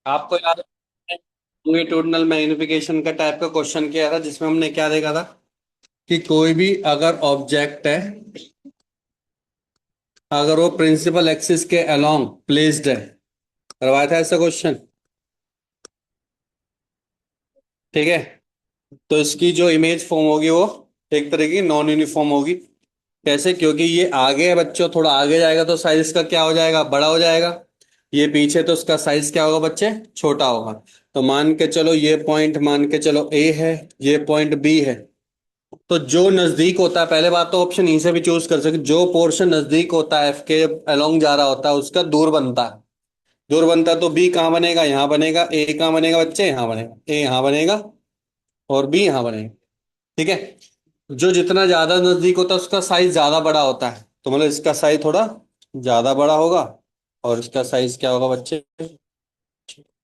आपको याद है लॉन्गिट्यूडनल मैग्निफिकेशन का टाइप का क्वेश्चन किया था जिसमें हमने क्या देखा था कि कोई भी अगर ऑब्जेक्ट है, अगर वो प्रिंसिपल एक्सिस के अलोंग प्लेस्ड है, करवाया था ऐसा क्वेश्चन। ठीक है। तो इसकी जो इमेज फॉर्म होगी वो एक तरह की नॉन यूनिफॉर्म होगी। कैसे? क्योंकि ये आगे है बच्चों, थोड़ा आगे जाएगा तो साइज का क्या हो जाएगा, बड़ा हो जाएगा। ये पीछे तो उसका साइज क्या होगा बच्चे, छोटा होगा। तो मान के चलो ये पॉइंट मान के चलो ए है, ये पॉइंट बी है। तो जो नजदीक होता है, पहले बात तो ऑप्शन ई से भी चूज कर सकते, जो पोर्शन नजदीक होता है एफ के अलोंग जा रहा होता है उसका दूर बनता है। दूर बनता है तो बी कहाँ बनेगा, यहाँ बनेगा। ए कहाँ बनेगा बच्चे, यहाँ बनेगा। ए यहाँ बनेगा और बी यहाँ बनेगा। ठीक है। जो जितना ज्यादा नजदीक होता है उसका साइज ज्यादा बड़ा होता है, तो मतलब इसका साइज थोड़ा ज्यादा बड़ा होगा और इसका साइज क्या होगा बच्चे,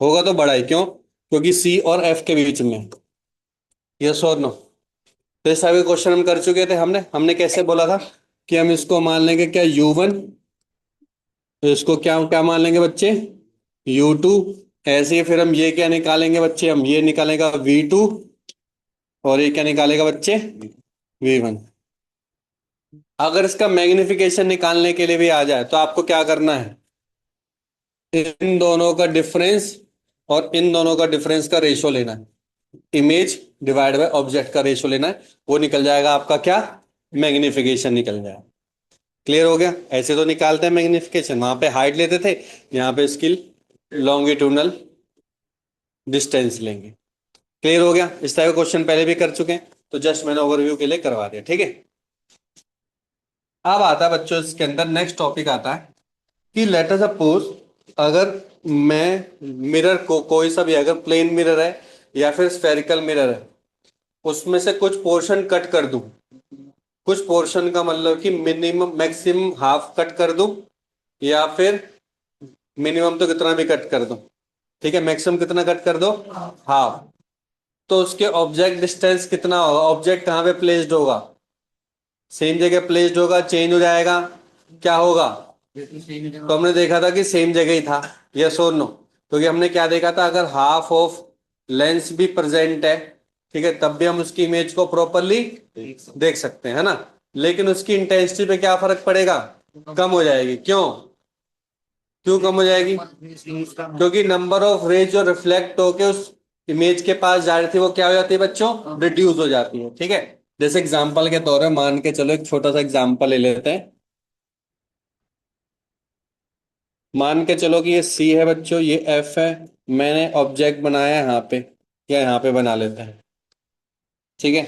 होगा तो बड़ा ही। क्यों? क्योंकि सी और एफ के बीच में। यस और नो? तो इस टाइप के क्वेश्चन हम कर चुके थे। हमने हमने कैसे बोला था कि हम इसको मान लेंगे क्या, U1। तो इसको क्या क्या मान लेंगे बच्चे, U2। ऐसे ही फिर हम ये क्या निकालेंगे बच्चे, हम ये निकालेगा V2। और ये क्या निकालेगा बच्चे, V1। अगर इसका मैग्निफिकेशन निकालने के लिए भी आ जाए तो आपको क्या करना है, इन दोनों का डिफरेंस और इन दोनों का डिफरेंस का रेशो लेना है। इमेज डिवाइड बाय ऑब्जेक्ट का रेशो लेना है। वो निकल जाएगा आपका क्या, मैग्निफिकेशन निकल जाएगा। क्लियर हो गया? ऐसे तो निकालते हैं मैग्निफिकेशन, वहां पे हाइट लेते थे, यहाँ पे इसकी लॉन्गिट्यूडनल डिस्टेंस लेंगे। क्लियर हो गया? इस टाइप का क्वेश्चन पहले भी कर चुके हैं, तो जस्ट मैंने ओवरव्यू के लिए करवा दिया। ठीक है। अब आता है बच्चों इसके अंदर नेक्स्ट टॉपिक आता है कि लेट अस सपोज, अगर मैं मिरर को, कोई सा भी, अगर प्लेन मिरर है या फिर स्फेरिकल मिरर है, उसमें से कुछ पोर्शन कट कर दूं। कुछ पोर्शन का मतलब कि मिनिमम मैक्सिमम हाफ कट कर दूं, या फिर मिनिमम तो कितना भी कट कर दो। ठीक है, मैक्सिमम कितना कट कर दो, हाफ। तो उसके ऑब्जेक्ट डिस्टेंस कितना होगा, ऑब्जेक्ट कहाँ पे प्लेस्ड होगा, सेम जगह प्लेस्ड होगा, चेंज हो जाएगा, क्या होगा? तो हमने देखा था कि सेम जगह ही था। यस और नो? क्योंकि हमने क्या देखा था, अगर हाफ ऑफ लेंस भी प्रेजेंट है, ठीक है, तब भी हम उसकी इमेज को प्रॉपरली देख सकते हैं, है ना। लेकिन उसकी इंटेंसिटी पे क्या फर्क पड़ेगा, कम हो जाएगी। क्यों? क्यों कम हो जाएगी? क्योंकि नंबर ऑफ रेज जो रिफ्लेक्ट होके उस इमेज के पास जा रही थी वो क्या हो जाती है बच्चों, रिड्यूस हो जाती है। ठीक है। जैसे एग्जांपल के तौर पे मान के चलो, एक छोटा सा एग्जांपल ले लेते हैं। मान के चलो कि ये सी है बच्चों, ये एफ है। मैंने ऑब्जेक्ट बनाया है यहाँ पे, या यहाँ पे बना लेते हैं। ठीक है।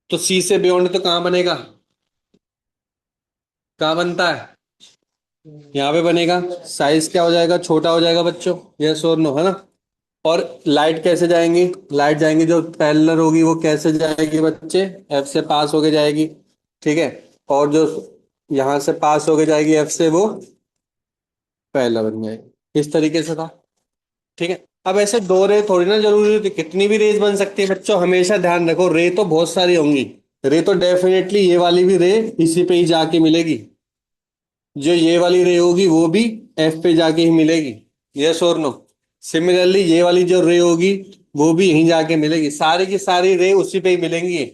तो सी से बियॉन्ड तो कहाँ बनेगा, कहाँ बनता है, यहाँ पे बनेगा। साइज क्या हो जाएगा, छोटा हो जाएगा बच्चों। यस और नो, है ना। और लाइट कैसे जाएंगी, लाइट जाएंगी जो पैरेलल होगी वो कैसे जाएगी बच्चे, एफ से पास होके जाएगी। ठीक है। और जो यहाँ से पास होके जाएगी एफ से, वो पैरेलल बन जाएगी। इस तरीके से था। ठीक है। अब ऐसे दो रे थोड़ी ना जरूरी होती, कितनी भी रेज बन सकती है बच्चों। हमेशा ध्यान रखो, रे तो बहुत सारी होंगी। रे तो डेफिनेटली ये वाली भी रे इसी पे ही जाके मिलेगी। जो ये वाली रे होगी वो भी एफ पे जाके ही मिलेगी। यस और नो? सिमिलरली ये वाली जो रे होगी वो भी यहीं जाके मिलेगी, सारी की सारी रे उसी पे ही मिलेंगी।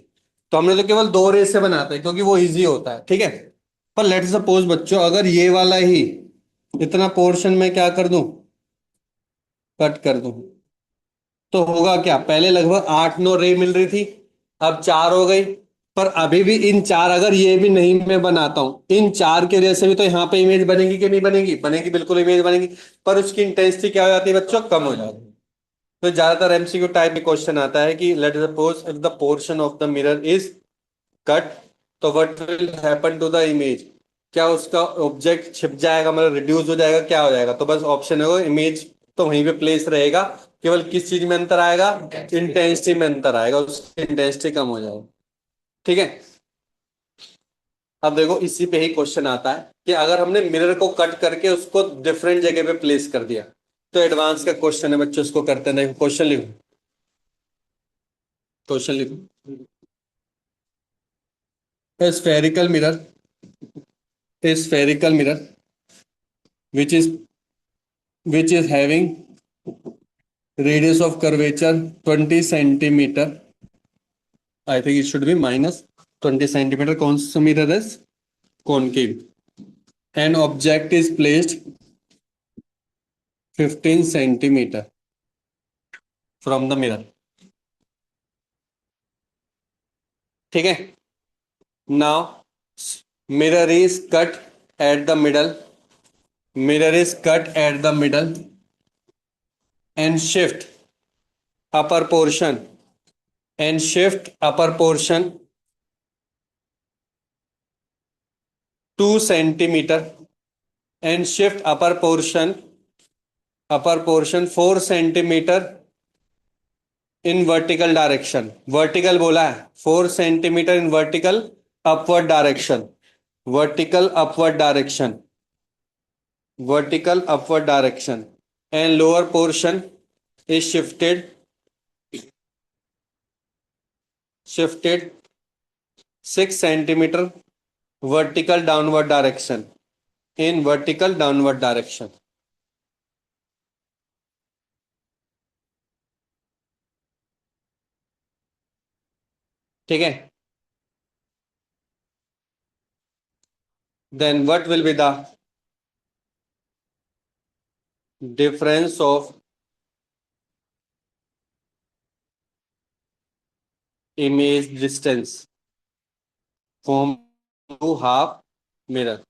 तो हमने तो केवल दो रे से बनाते हैं क्योंकि वो इजी होता है। ठीक है। पर लेट सपोज बच्चों, अगर ये वाला ही इतना पोर्शन में क्या कर दूं, कट कर दूं, तो होगा क्या, पहले लगभग 8-9 रे मिल रही थी, अब 4 हो गई। पर अभी भी इन चार, अगर ये भी नहीं मैं बनाता हूं, इन चार के वजह से भी तो यहाँ पे इमेज बनेगी कि नहीं बनेगी, बनेगी, बिल्कुल इमेज बनेगी। पर उसकी इंटेंसिटी क्या हो जाती है बच्चों, कम हो जाती है। तो ज्यादातर एमसीक्यू टाइप में क्वेश्चन आता है कि let suppose if the portion of the mirror is cut, तो what will happen to the image. क्या उसका ऑब्जेक्ट छिप जाएगा, मतलब रिड्यूस हो जाएगा, क्या हो जाएगा? तो बस ऑप्शन है वो, इमेज तो वहीं पे प्लेस रहेगा। केवल किस चीज में अंतर आएगा, इंटेंसिटी में अंतर आएगा, उसकी इंटेंसिटी कम हो जाएगी। ठीक है। अब देखो इसी पे ही क्वेश्चन आता है कि अगर हमने मिरर को कट करके उसको डिफरेंट जगह पे प्लेस कर दिया, तो एडवांस का क्वेश्चन है बच्चों, उसको करते हैं। देखो क्वेश्चन लिखो, क्वेश्चन लिखो। Spherical mirror a spherical mirror which is which is having radius of curvature 20 centimeter. I think it should be minus 20 centimeter. कौन सा mirror is concave. An object is placed 15 centimeter from the mirror. ठीक है. Now mirror is cut at the middle. Mirror is cut at the middle and shift upper portion and shift upper portion 2 centimeter and shift upper portion 4 centimeter in vertical direction. Vertical बोला है 4 centimeter in vertical upward direction. Vertical upward direction. Vertical upward direction. And lower portion is shifted 6 centimeter vertical downward direction. In vertical downward direction. ठीक है. Then what will be the difference of image distance from two half mirror?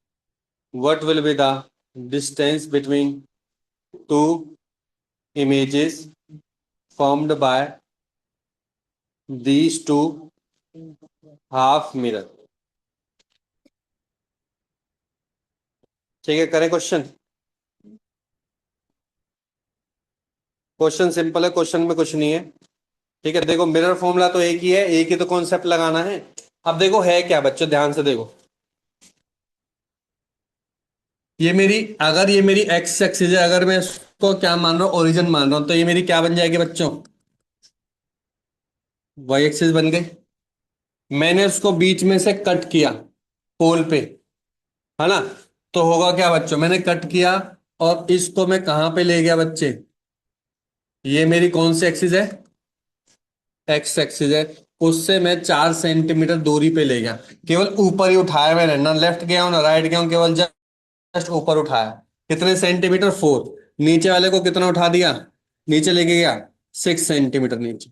What will be the distance between two images formed by these two half mirror? ठीक है, करें question. Question simple है, question में कुछ नहीं है. ठीक है, देखो मिरर फॉर्मूला तो एक ही है, एक ही तो कॉन्सेप्ट लगाना है. अब देखो है क्या बच्चों, ध्यान से देखो. अगर ये मेरी एक्स एक्सिस है, अगर मैं इसको क्या मान रहा हूं, ओरिजिन मान रहा हूं, तो ये मेरी क्या बन जाएगी बच्चों, वाई एक्सिस बन गई. मैंने उसको बीच में से कट किया पोल पे, है ना, तो होगा क्या बच्चों, मैंने कट किया और इसको मैं कहां पे ले गया बच्चे, ये मेरी कौन सी एक्सिस है, एक्स एक्सिस है. उससे मैं 4 सेंटीमीटर दूरी पे ले गया. केवल ऊपर ही उठाया मैंने, ना लेफ्ट गया हूं ना राइट गया हूं, केवल जस्ट ऊपर उठाया. कितने सेंटीमीटर, 4. नीचे वाले को कितना उठा दिया, नीचे लेके गया 6 सेंटीमीटर नीचे.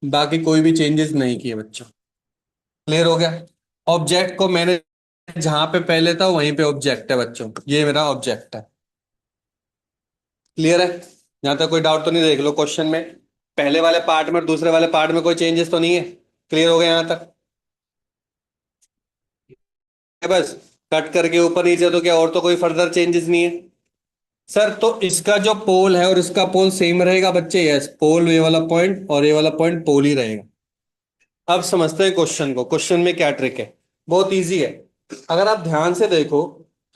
बाकी कोई भी चेंजेस नहीं किए बच्चों. क्लियर हो गया. ऑब्जेक्ट को मैंने जहां पे पहले था वहीं पे ऑब्जेक्ट है बच्चों, ये मेरा ऑब्जेक्ट है. क्लियर है. यहां तक कोई डाउट तो नहीं, देख लो क्वेश्चन में पहले वाले पार्ट में और दूसरे वाले पार्ट में कोई चेंजेस तो नहीं है. क्लियर हो गया यहां तक. बस कट करके ऊपर नीचे, तो क्या और तो कोई फर्दर चेंजेस नहीं है. सर तो इसका जो पोल है और इसका पोल सेम रहेगा बच्चे, यस, पोल ये वाला पॉइंट और ये वाला पॉइंट पोल ही रहेगा. अब समझते हैं क्वेश्चन को. क्वेश्चन में क्या ट्रिक है, बहुत इजी है. अगर आप ध्यान से देखो,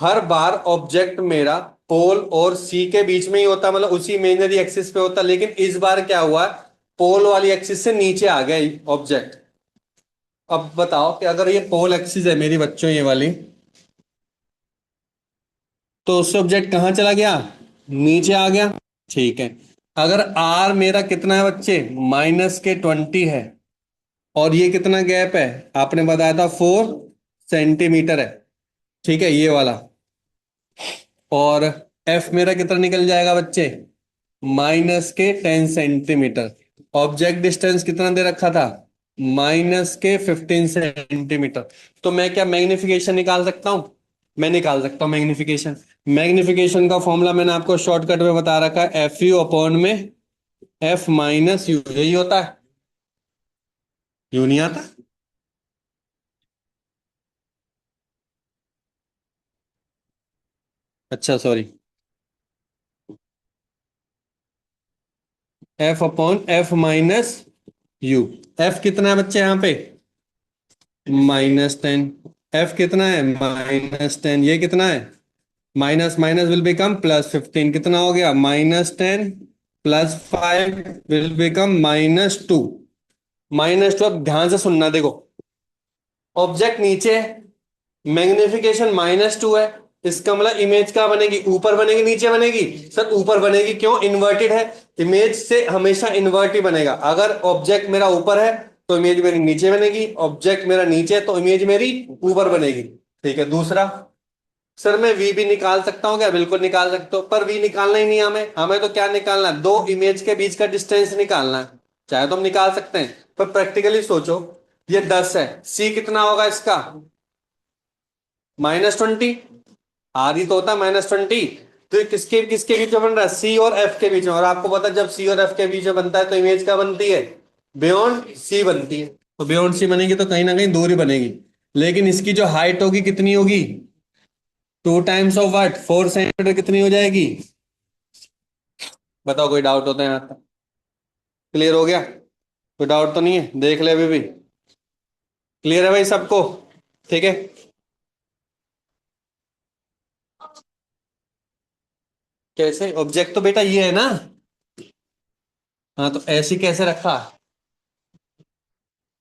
हर बार ऑब्जेक्ट मेरा पोल और सी के बीच में ही होता, मतलब उसी इमेजिनरी एक्सिस पे होता, लेकिन इस बार क्या हुआ, पोल वाली एक्सिस से नीचे आ गया ऑब्जेक्ट. अब बताओ कि अगर ये पोल एक्सिस है मेरी बच्चों ये वाली, तो उससे ऑब्जेक्ट कहां चला गया, नीचे आ गया. ठीक है. अगर आर मेरा कितना है बच्चे, -20 है, और ये कितना गैप है, आपने बताया था 4 सेंटीमीटर है. ठीक है, ये वाला. और एफ मेरा कितना निकल जाएगा बच्चे, -10 सेंटीमीटर. ऑब्जेक्ट डिस्टेंस कितना दे रखा था, -15 सेंटीमीटर. तो मैं क्या मैग्निफिकेशन निकाल सकता हूं, मैं निकाल सकता हूं मैग्निफिकेशन. मैग्निफिकेशन का फॉर्मूला मैंने आपको शॉर्टकट में बता रखा है, एफ यू अपॉन में एफ माइनस यू. यही होता है, यू नहीं आता. अच्छा sorry, F upon F minus you. F कितना है बच्चे यहाँ पे, -10. एफ कितना है, -10. ये कितना है, माइनस माइनस विल बिकम +15. कितना हो गया, -10 +5 विल बिकम -2. -2. अब ध्यान से सुनना, देखो ऑब्जेक्ट नीचे है, मैग्निफिकेशन -2 है, इसका मतलब इमेज क्या बनेगी, ऊपर बनेगी नीचे बनेगी? सर ऊपर बनेगी, क्यों? इन्वर्टेड है। इमेज से हमेशा इन्वर्ट ही बनेगा। अगर ऑब्जेक्ट मेरा ऊपर है तो इमेज मेरी नीचे बनेगी, ऑब्जेक्ट मेरा नीचे है तो इमेज मेरी ऊपर बनेगी। ठीक है। दूसरा, सर मैं वी भी निकाल सकता हूँ क्या? बिल्कुल निकाल सकते हो, पर वी निकालना ही नहीं है हमें। हमें तो क्या निकालना है? दो इमेज के बीच का डिस्टेंस निकालना है। चाहे तो हम निकाल सकते हैं, पर प्रैक्टिकली सोचो, ये 10 है, सी कितना होगा इसका? -20। आर ही तो होता है -20। तो ये किसके किसके बीच में बन रहा है? सी और एफ के बीच में। और आपको पता है जब सी और एफ के बीच में बनता है तो इमेज क्या बनती है? बियॉन्ड सी बनती है। तो बियॉन्ड सी बनेगी तो कहीं ना कहीं दूरी बनेगी। लेकिन इसकी जो हाइट होगी कितनी होगी? 2 टाइम्स ऑफ व्हाट, 4 सेंटीमीटर कितनी हो जाएगी? बताओ, कोई डाउट होता है यहाँ तक? क्लियर हो गया? कोई डाउट तो नहीं है? देख ले अभी भी। क्लियर है भाई सबको? ठीक है। कैसे? ऑब्जेक्ट तो बेटा ये है ना। हाँ तो ऐसी कैसे रखा?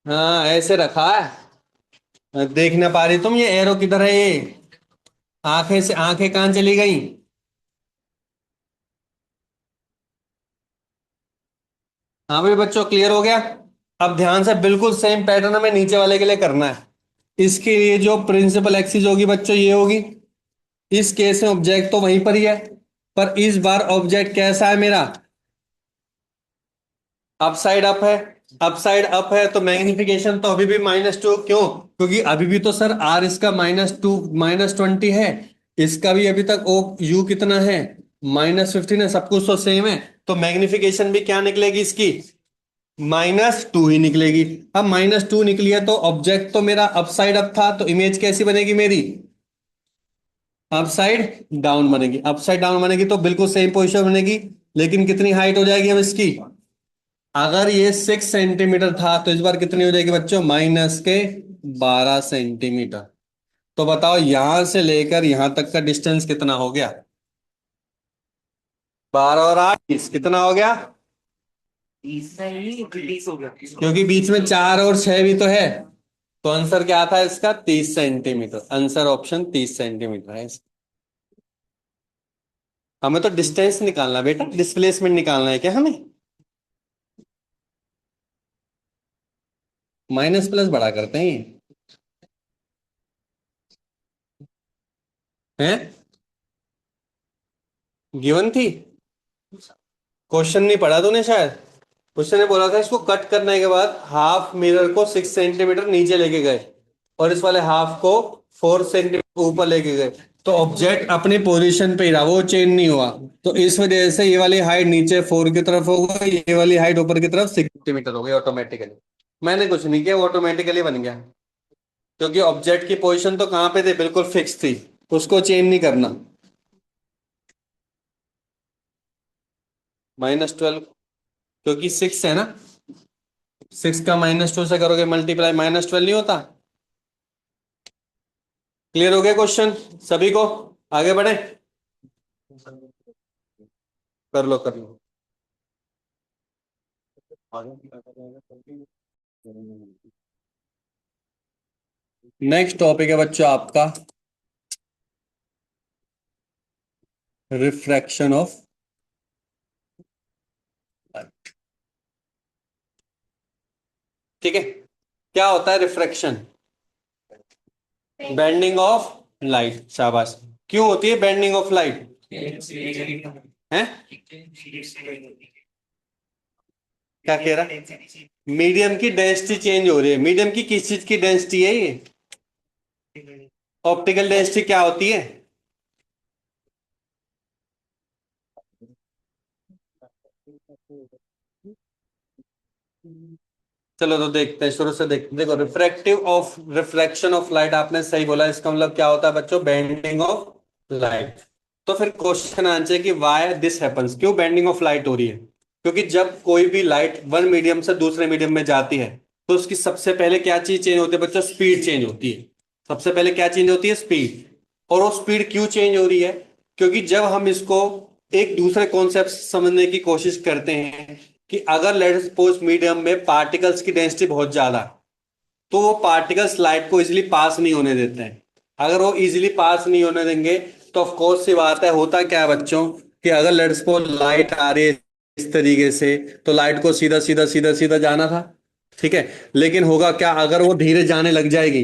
हाँ ऐसे रखा है। देख ना पा रही तुम ये एरो किधर है ये? आंखें से आंखें कहाँ चली गई? हाँ भाई बच्चों, क्लियर हो गया? अब ध्यान से बिल्कुल सेम पैटर्न हमें नीचे वाले के लिए करना है। इसके लिए जो प्रिंसिपल एक्सिस होगी बच्चों ये होगी। इस केस में ऑब्जेक्ट तो वहीं पर ही है, पर इस बार ऑब्जेक्ट कैसा है मेरा? अप साइड अप है। अप साइड अप है तो मैग्निफिकेशन तो अभी भी -2। क्यों? क्योंकि अभी भी तो सर आर इसका -2 -20 है। इसका भी अभी तक ओ यू कितना है? -15 है। सब कुछ तो सेम है। तो मैग्निफिकेशन भी क्या निकलेगी इसकी? -2 ही निकलेगी। अब -2 निकली है तो ऑब्जेक्ट तो मेरा अप साइड अप था, तो इमेज कैसी बनेगी मेरी? अप साइड डाउन बनेगी। अप साइड डाउन बनेगी तो बिल्कुल सेम पोजिशन बनेगी। लेकिन कितनी हाइट हो जाएगी अब इसकी? अगर ये 6 सेंटीमीटर था तो इस बार कितनी हो जाएगी बच्चों? -12 सेंटीमीटर। तो बताओ यहां से लेकर यहां तक का डिस्टेंस कितना हो गया? 12 और 8 20, कितना हो गया? 30 हो गया, क्योंकि बीच में 4 और 6 भी तो है। तो आंसर क्या था इसका? 30 सेंटीमीटर। आंसर ऑप्शन 30 सेंटीमीटर है इसका। हमें तो डिस्टेंस निकालना है बेटा, डिस्प्लेसमेंट निकालना है क्या हमें? माइनस प्लस बड़ा करते हैं ये। हैं? गिवन थी? क्वेश्चन नहीं पढ़ा तूने शायद। क्वेश्चन ने बोला था इसको कट करने के बाद हाफ मिरर को 6 सेंटीमीटर नीचे लेके गए और इस वाले हाफ को 4 सेंटीमीटर ऊपर लेके गए। तो ऑब्जेक्ट अपने पोजीशन पे ही रहा, वो चेंज नहीं हुआ। तो इस वजह से ये वाली हाइट नीचे 4 की तरफ हो गई, ये वाली हाइट ऊपर की तरफ 6 सेंटीमीटर हो गई ऑटोमेटिकली। मैंने कुछ नहीं किया, वो ऑटोमेटिकली बन गया। क्योंकि ऑब्जेक्ट की पोजीशन तो कहाँ पे थी? बिल्कुल फिक्स थी। उसको चेंज नहीं करना। -12, क्योंकि 6 है ना। 6 का -2 से करोगे मल्टीप्लाई, -12 नहीं होता? क्लियर हो गया क्वेश्चन सभी को? आगे बढ़े? कर लो कर लो। नेक्स्ट टॉपिक है बच्चों आपका रिफ्रैक्शन ऑफ लाइट। ठीक है। क्या होता है रिफ्रैक्शन? Bending of light. शाबाश। क्यों होती है बेंडिंग ऑफ लाइट? है? क्या कह रहा? मीडियम की डेंसिटी चेंज हो रही है। मीडियम की किस चीज की डेंसिटी है ये? ऑप्टिकल डेंसिटी क्या होती है? चलो तो देखते हैं, शुरू से देखते हैं। देखो, रिफ्रैक्शन ऑफ लाइट आपने सही बोला। इसका मतलब क्या होता है बच्चों? Bending of light. तो फिर क्वेश्चन आंसर है कि व्हाई दिस हैपेंस, क्यों बेंडिंग ऑफ लाइट हो रही है? क्योंकि जब कोई भी लाइट वन मीडियम से दूसरे मीडियम में जाती है तो उसकी सबसे पहले क्या चीज चेंज होती है बच्चों? स्पीड चेंज होती है। सबसे पहले क्या चेंज होती है? स्पीड। और वो स्पीड क्यों चेंज हो रही है? क्योंकि जब हम इसको एक दूसरे कॉन्सेप्ट समझने की कोशिश करते हैं कि अगर लेट सपोज मीडियम में पार्टिकल्स की डेंसिटी बहुत ज्यादा है, तो वो पार्टिकल्स लाइट को इजिली पास नहीं होने देते हैं। अगर वो इजीली पास नहीं होने देंगे तो ऑफ कोर्स सी बात है, होता क्या है बच्चों कि अगर लेट्स सपोज लाइट आ रही है इस तरीके से, तो लाइट को सीधा सीधा सीधा सीधा जाना था, ठीक है। लेकिन होगा क्या अगर वो धीरे जाने लग जाएगी,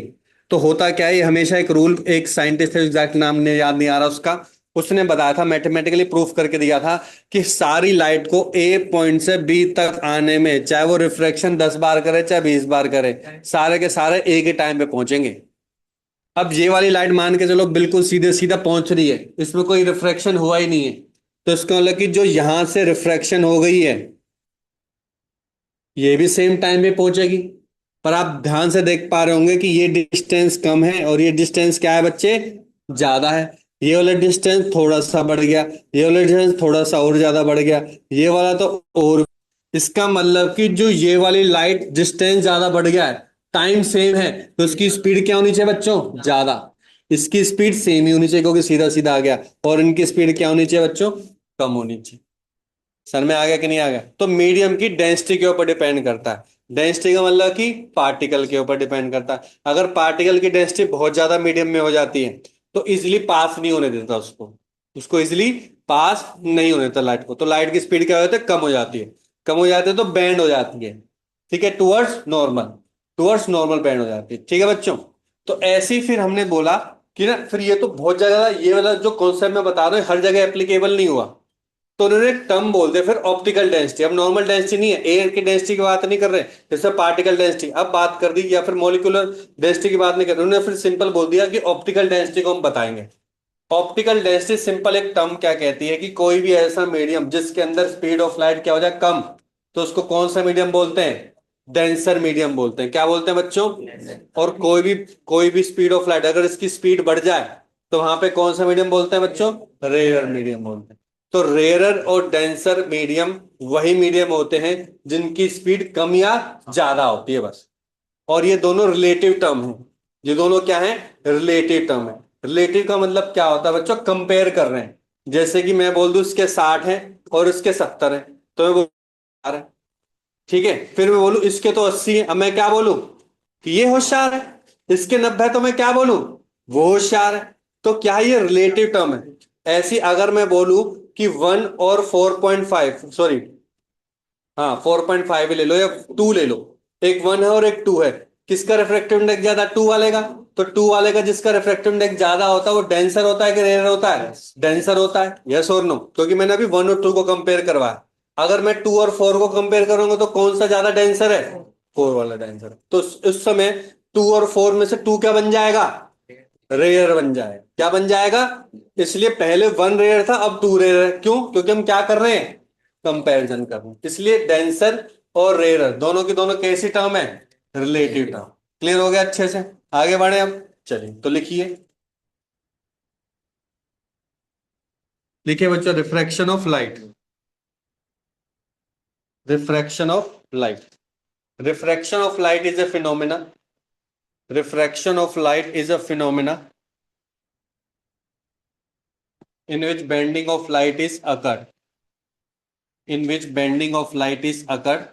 तो होता क्या है, ये हमेशा एक रूल, एक साइंटिस्ट है, एग्जैक्ट नाम ने याद नहीं आ रहा उसका, उसने बताया था, मैथमेटिकली प्रूफ करके दिया था कि सारी लाइट को ए पॉइंट से बी तक आने में, चाहे वो रिफ्रैक्शन 10 बार करे चाहे 20 बार करे, सारे के सारे एक ही टाइम पे पहुंचेंगे। अब ये वाली लाइट मान के चलो बिल्कुल सीधे सीधा पहुंच रही है, इसमें कोई रिफ्रैक्शन हुआ ही नहीं है, तो इसका मतलब कि जो यहां से रिफ्रैक्शन हो गई है ये भी सेम टाइम पे पहुंचेगी। पर आप ध्यान से देख पा रहे होंगे कि ये डिस्टेंस कम है और ये डिस्टेंस क्या है बच्चे, ज्यादा है। ये वाला डिस्टेंस थोड़ा सा बढ़ गया, ये वाला डिस्टेंस थोड़ा सा और ज्यादा बढ़ गया, ये वाला तो और। इसका मतलब कि जो ये वाली लाइट डिस्टेंस ज्यादा बढ़ गया है, टाइम सेम है, तो इसकी स्पीड क्या होनी चाहिए बच्चों, ज्यादा। इसकी स्पीड सेम ही होनी चाहिए क्योंकि सीधा सीधा आ गया, और इनकी स्पीड क्या होनी चाहिए बच्चों, कम होनी चाहिए। सर में आ गया कि नहीं आ गया? तो मीडियम की डेंसिटी के ऊपर डिपेंड करता है। डेंसिटी का मतलब कि पार्टिकल के ऊपर डिपेंड करता है। अगर पार्टिकल की डेंसिटी बहुत ज्यादा मीडियम में हो जाती है तो इजिली पास नहीं होने देता उसको, उसको इजिली पास नहीं होने देता लाइट को, तो लाइट की स्पीड क्या हो जाती है, कम हो जाती है। कम हो जाती है तो बैंड हो जाती है, ठीक है, टुवर्ड्स नॉर्मल बैंड हो जाती है, ठीक है बच्चों। तो ऐसे ही फिर हमने बोला कि ना, फिर ये तो बहुत ज्यादा, ये वाला जो कॉन्सेप्ट मैं बता रहा हूँ हर जगह एप्लीकेबल नहीं हुआ, तो उन्होंने एक टर्म बोल दिया फिर ऑप्टिकल डेंसिटी। अब नॉर्मल डेंसिटी नहीं है, एयर की डेंसिटी की बात नहीं कर रहे, जैसे पार्टिकल डेंसिटी अब बात कर दी, या फिर मॉलिक्यूलर डेंसिटी की बात नहीं कर रहे, उन्होंने फिर सिंपल बोल दिया कि ऑप्टिकल डेंसिटी को हम बताएंगे। ऑप्टिकल डेंसिटी सिंपल एक टर्म क्या कहती है कि कोई भी ऐसा मीडियम जिसके अंदर स्पीड ऑफ लाइट क्या हो जाए, कम, तो उसको कौन सा मीडियम बोलते हैं, डेंसर मीडियम बोलते हैं। क्या बोलते हैं बच्चों? और कोई भी स्पीड ऑफ लाइट अगर इसकी स्पीड बढ़ जाए तो वहां पे कौन सा मीडियम बोलते हैं बच्चों, रेयर मीडियम बोलते हैं। तो रेयरर और डेंसर मीडियम वही मीडियम होते हैं जिनकी स्पीड कम या ज्यादा होती है बस। और ये दोनों रिलेटिव टर्म है, ये दोनों क्या है, रिलेटिव टर्म है। रिलेटिव का मतलब क्या होता है बच्चों, कंपेयर कर रहे हैं। जैसे कि मैं बोल दूं इसके 60 है और इसके 70 है, तो मैं बोल है, ठीक है। फिर मैं बोलूं इसके तो 80 है, अब मैं क्या बोलूं कि ये होशियार है। इसके 90 है तो मैं क्या बोलूं, वो होशियार है। तो क्या ये रिलेटिव टर्म है? ऐसी अगर मैं बोलूं कि 1 और 4.5, सॉरी, हाँ 4.5 ले लो या 2 ले लो, एक 1 है और एक 2 है, किसका रिफ्रैक्टिव इंडेक्स ज्यादा, 2 वाले का। तो 2 वाले का जिसका रिफ्रैक्टिव इंडेक्स ज्यादा होता है वो डेंसर होता है कि रेयर होता है, डेंसर होता है, यस और नो, क्योंकि मैंने अभी 1 और 2 को कंपेयर करवाया। अगर मैं 2 और 4 को कंपेयर करूंगा तो कौन सा ज्यादा डेंसर है, 4 वाला डेंसर है। तो उस समय 2 और 4 में से 2 क्या बन जाएगा, रेयर बन जाएगा। क्या बन जाएगा? इसलिए पहले 1 रेयर था अब 2 रेयर है, क्यों, क्योंकि हम क्या कर रहे हैं, कंपैरिजन कर रहे हैं। इसलिए डेंसर और रेयर दोनों की दोनों कैसी टर्म है, रिलेटिव टर्म। क्लियर हो गया अच्छे से? आगे बढ़े अब, चलिए तो लिखिए, लिखिए बच्चों, refraction of light, refraction of light. Refraction of light is a phenomena, refraction of light is a phenomena in which bending of light is occurred, in which bending of light is occurred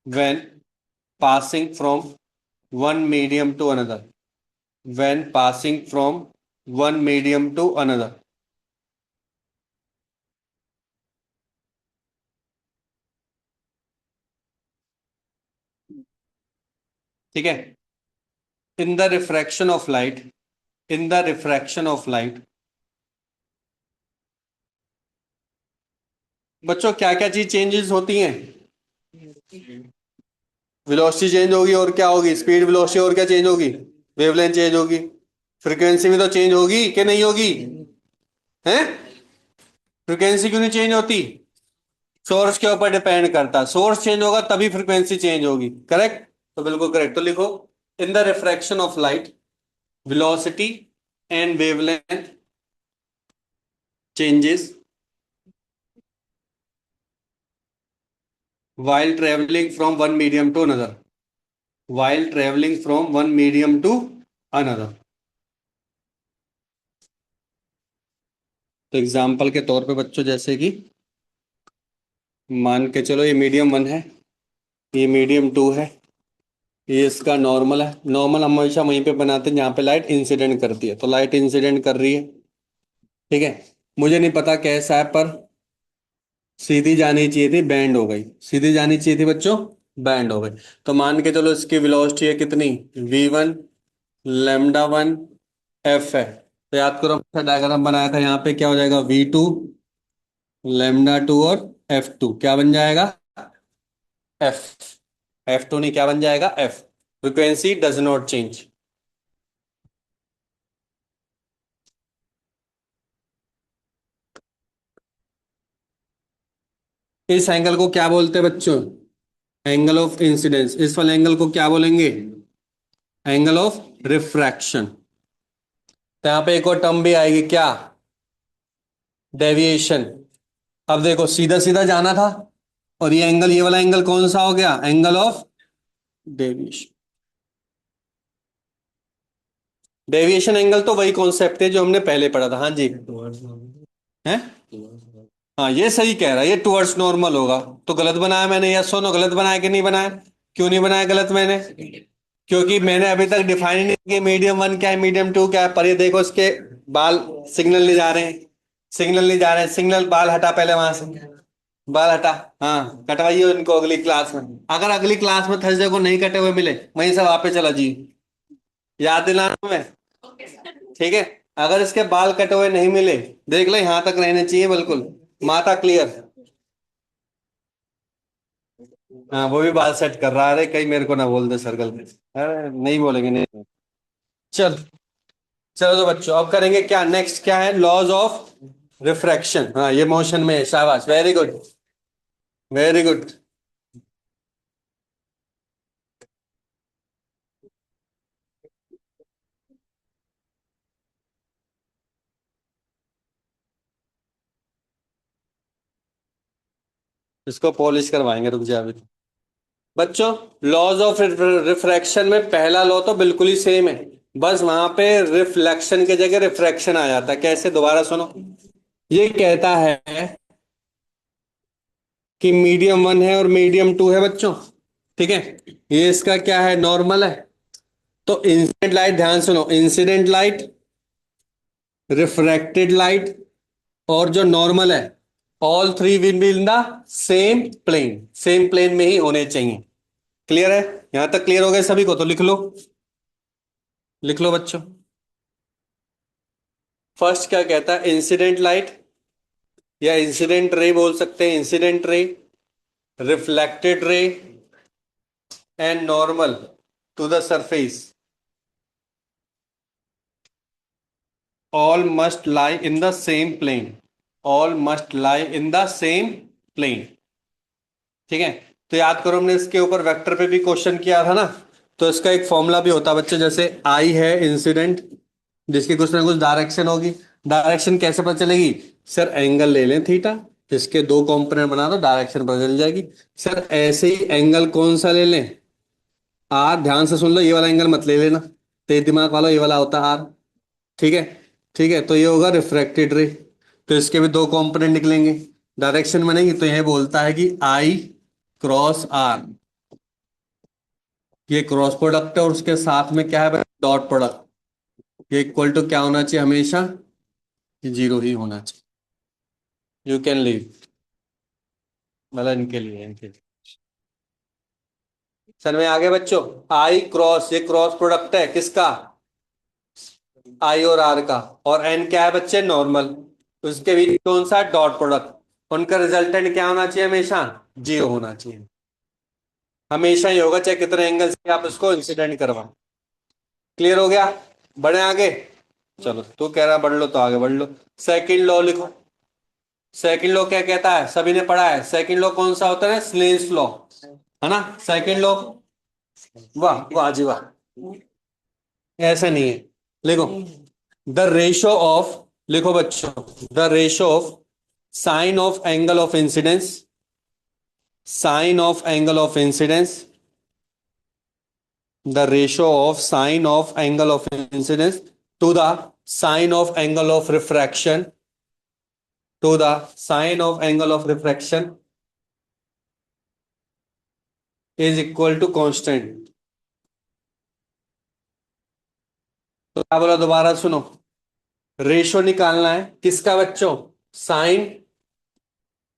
when passing from one medium to another, when passing from one medium to another, ठीक है। In the refraction of light, in the refraction of light, बच्चों क्या क्या चीज changes होती हैं, velocity change होगी और क्या होगी, स्पीड वेलोसिटी, और क्या चेंज होगी, वेवलेंथ चेंज होगी। फ्रीक्वेंसी भी तो चेंज होगी कि नहीं होगी, हैं? फ्रीक्वेंसी क्यों नहीं चेंज होती? सोर्स के ऊपर डिपेंड करता है, सोर्स चेंज होगा तभी फ्रीक्वेंसी चेंज होगी, करेक्ट। तो बिल्कुल करेक्ट, तो लिखो, in the refraction of light velocity and wavelength changes while traveling from one medium to another, while traveling from one medium to another। तो एग्जाम्पल के तौर पे बच्चों, जैसे कि मान के चलो ये मीडियम 1 है, ये मीडियम 2 है, ये इसका नॉर्मल है। नॉर्मल हम हमेशा वहीं पे बनाते हैं जहाँ पे लाइट इंसिडेंट करती है, तो लाइट इंसिडेंट कर रही है। ठीक है। मुझे नहीं पता कैसा है, पर सीधी जानी चाहिए थी, बैंड हो गई। सीधी जानी चाहिए थी बच्चों, बैंड हो गई। तो मान के चलो इसकी वेलोसिटी है कितनी, v1, λ1, f है। तो याद करो डायग्राम बनाया था, यहाँ पे क्या हो जाएगा, v2, λ2 और f2 क्या बन जाएगा, f। f2 नहीं, क्या बन जाएगा, f। Frequency does not change. इस एंगल को क्या बोलते हैं बच्चों, एंगल ऑफ इंसिडेंस। इस वाले एंगल को क्या बोलेंगे, एंगल ऑफ रिफ्रैक्शन। तो यहाँ पे एक और टर्म भी आएगी, क्या, डेविएशन। अब देखो सीधा सीधा जाना था, और ये एंगल, ये वाला एंगल कौन सा हो गया, angle of deviation. Deviation angle तो वही कॉन्सेप्ट है जो हमने पहले पढ़ा था। हाँ जी, है। हाँ ये सही कह रहा है, ये टुवर्ड्स नॉर्मल होगा। तो गलत बनाया मैंने, या सोनो गलत बनाया कि नहीं बनाया, क्यों नहीं बनाया गलत मैंने, क्योंकि मैंने अभी तक डिफाइन ही नहीं किया मीडियम वन क्या है, मीडियम टू क्या है। पर ये देखो इसके बाल सिग्नल नहीं जा रहे हैं, सिग्नल नहीं जा रहे हैं, सिग्नल, बाल हटा पहले वहां से, बाल हटा। हाँ कटवाइए उनको अगली क्लास में। अगर अगली क्लास में थर्सडे को नहीं कटे हुए मिले, वहीं से वापस चला जी, याद दिलाना में। ठीक है। अगर इसके बाल कटे हुए नहीं मिले, देख ले यहां तक रहने चाहिए बिल्कुल, माथा क्लियर। हाँ वो भी बाल सेट कर रहा है, अरे कहीं मेरे को ना बोल दे सर्कल पे। अरे नहीं बोलेंगे, नहीं। चल, चलो तो बच्चों अब करेंगे क्या, नेक्स्ट क्या है, लॉज ऑफ रिफ्रैक्शन। हाँ ये मोशन में है, शाबाश, वेरी गुड, वेरी गुड। इसको पॉलिश करवाएंगे, रुक जा अभी। बच्चों लॉज ऑफ रिफ्रैक्शन में पहला लॉ तो बिल्कुल ही सेम है, बस वहां पे रिफ्लेक्शन की जगह रिफ्रैक्शन आ जाता है। कैसे, दोबारा सुनो। ये कहता है कि मीडियम वन है और मीडियम टू है बच्चों। ठीक है। ये इसका क्या है, नॉर्मल है। तो इंसिडेंट लाइट, ध्यान सुनो, इंसिडेंट लाइट, रिफ्रैक्टेड लाइट, और जो नॉर्मल है, all three will be in the same plane, same plane में ही होने चाहिए। क्लियर है, यहां तक क्लियर हो गए सभी को, तो लिख लो, लिख लो बच्चों। फर्स्ट क्या कहता है, इंसिडेंट लाइट, या इंसिडेंट रे बोल सकते हैं, incident ray, reflected ray and normal to the surface, all must lie in the same plane, all must lie in the same plane। ठीक है। तो याद करो हमने इसके ऊपर वेक्टर पे भी क्वेश्चन किया था ना, तो इसका एक फॉर्मूला भी होता है बच्चे, जैसे आई है इंसिडेंट, जिसकी कुछ ना कुछ डायरेक्शन होगी। डायरेक्शन कैसे पता चलेगी, सर एंगल ले लें थीटा, इसके दो कंपोनेंट बना दो, डायरेक्शन पता चल जाएगी। सर ऐसे ही एंगल कौन सा ले लें, आर, ध्यान से सुन लो, ये वाला एंगल मत ले लेना, तेज दिमाग वाला, ये वाला होता है आर। ठीक है। ठीक है, तो ये होगा रिफ्रैक्टेड रे। तो इसके भी दो कंपोनेंट निकलेंगे, डायरेक्शन बनेगी। तो यह बोलता है कि आई क्रॉस आर, ये क्रॉस प्रोडक्ट है, और उसके साथ में क्या है, डॉट प्रोडक्ट। ये इक्वल टू क्या होना चाहिए हमेशा, जीरो ही होना चाहिए। यू कैन लीव, मतलब इनके लिए। सर में आगे बच्चों, आई क्रॉस, ये क्रॉस प्रोडक्ट है किसका, आई और आर का, और एन क्या है बच्चे, नॉर्मल। उसके बीच कौन सा, डॉट प्रोडक्ट। उनका रिजल्टेंट क्या होना चाहिए, हमेशा जीरो होना चाहिए। हमेशा ही होगा, चाहे कितने एंगल से आप इसको इंसिडेंट करवाओ। क्लियर हो गया, बढ़े आगे। चलो तू कह रहा बढ़ लो तो आगे बढ़ लो। सेकंड लॉ लिखो। सेकंड लॉ क्या कहता है, सभी ने पढ़ा है। सेकंड लॉ कौन सा होता है, स्नेल्स लॉ, है ना सेकंड लॉ। वाह वाह जी वाह। ऐसा नहीं है, लिखो, द रेशो ऑफ, लिखो बच्चों, the ratio of sine of angle of incidence, sine of angle of incidence, the ratio of sine of angle of incidence to the sine of angle of refraction, to the sine of angle of refraction is equal to constant। तो क्या बोला, दोबारा सुनो। Ratio निकालना है किसका बच्चों? Sine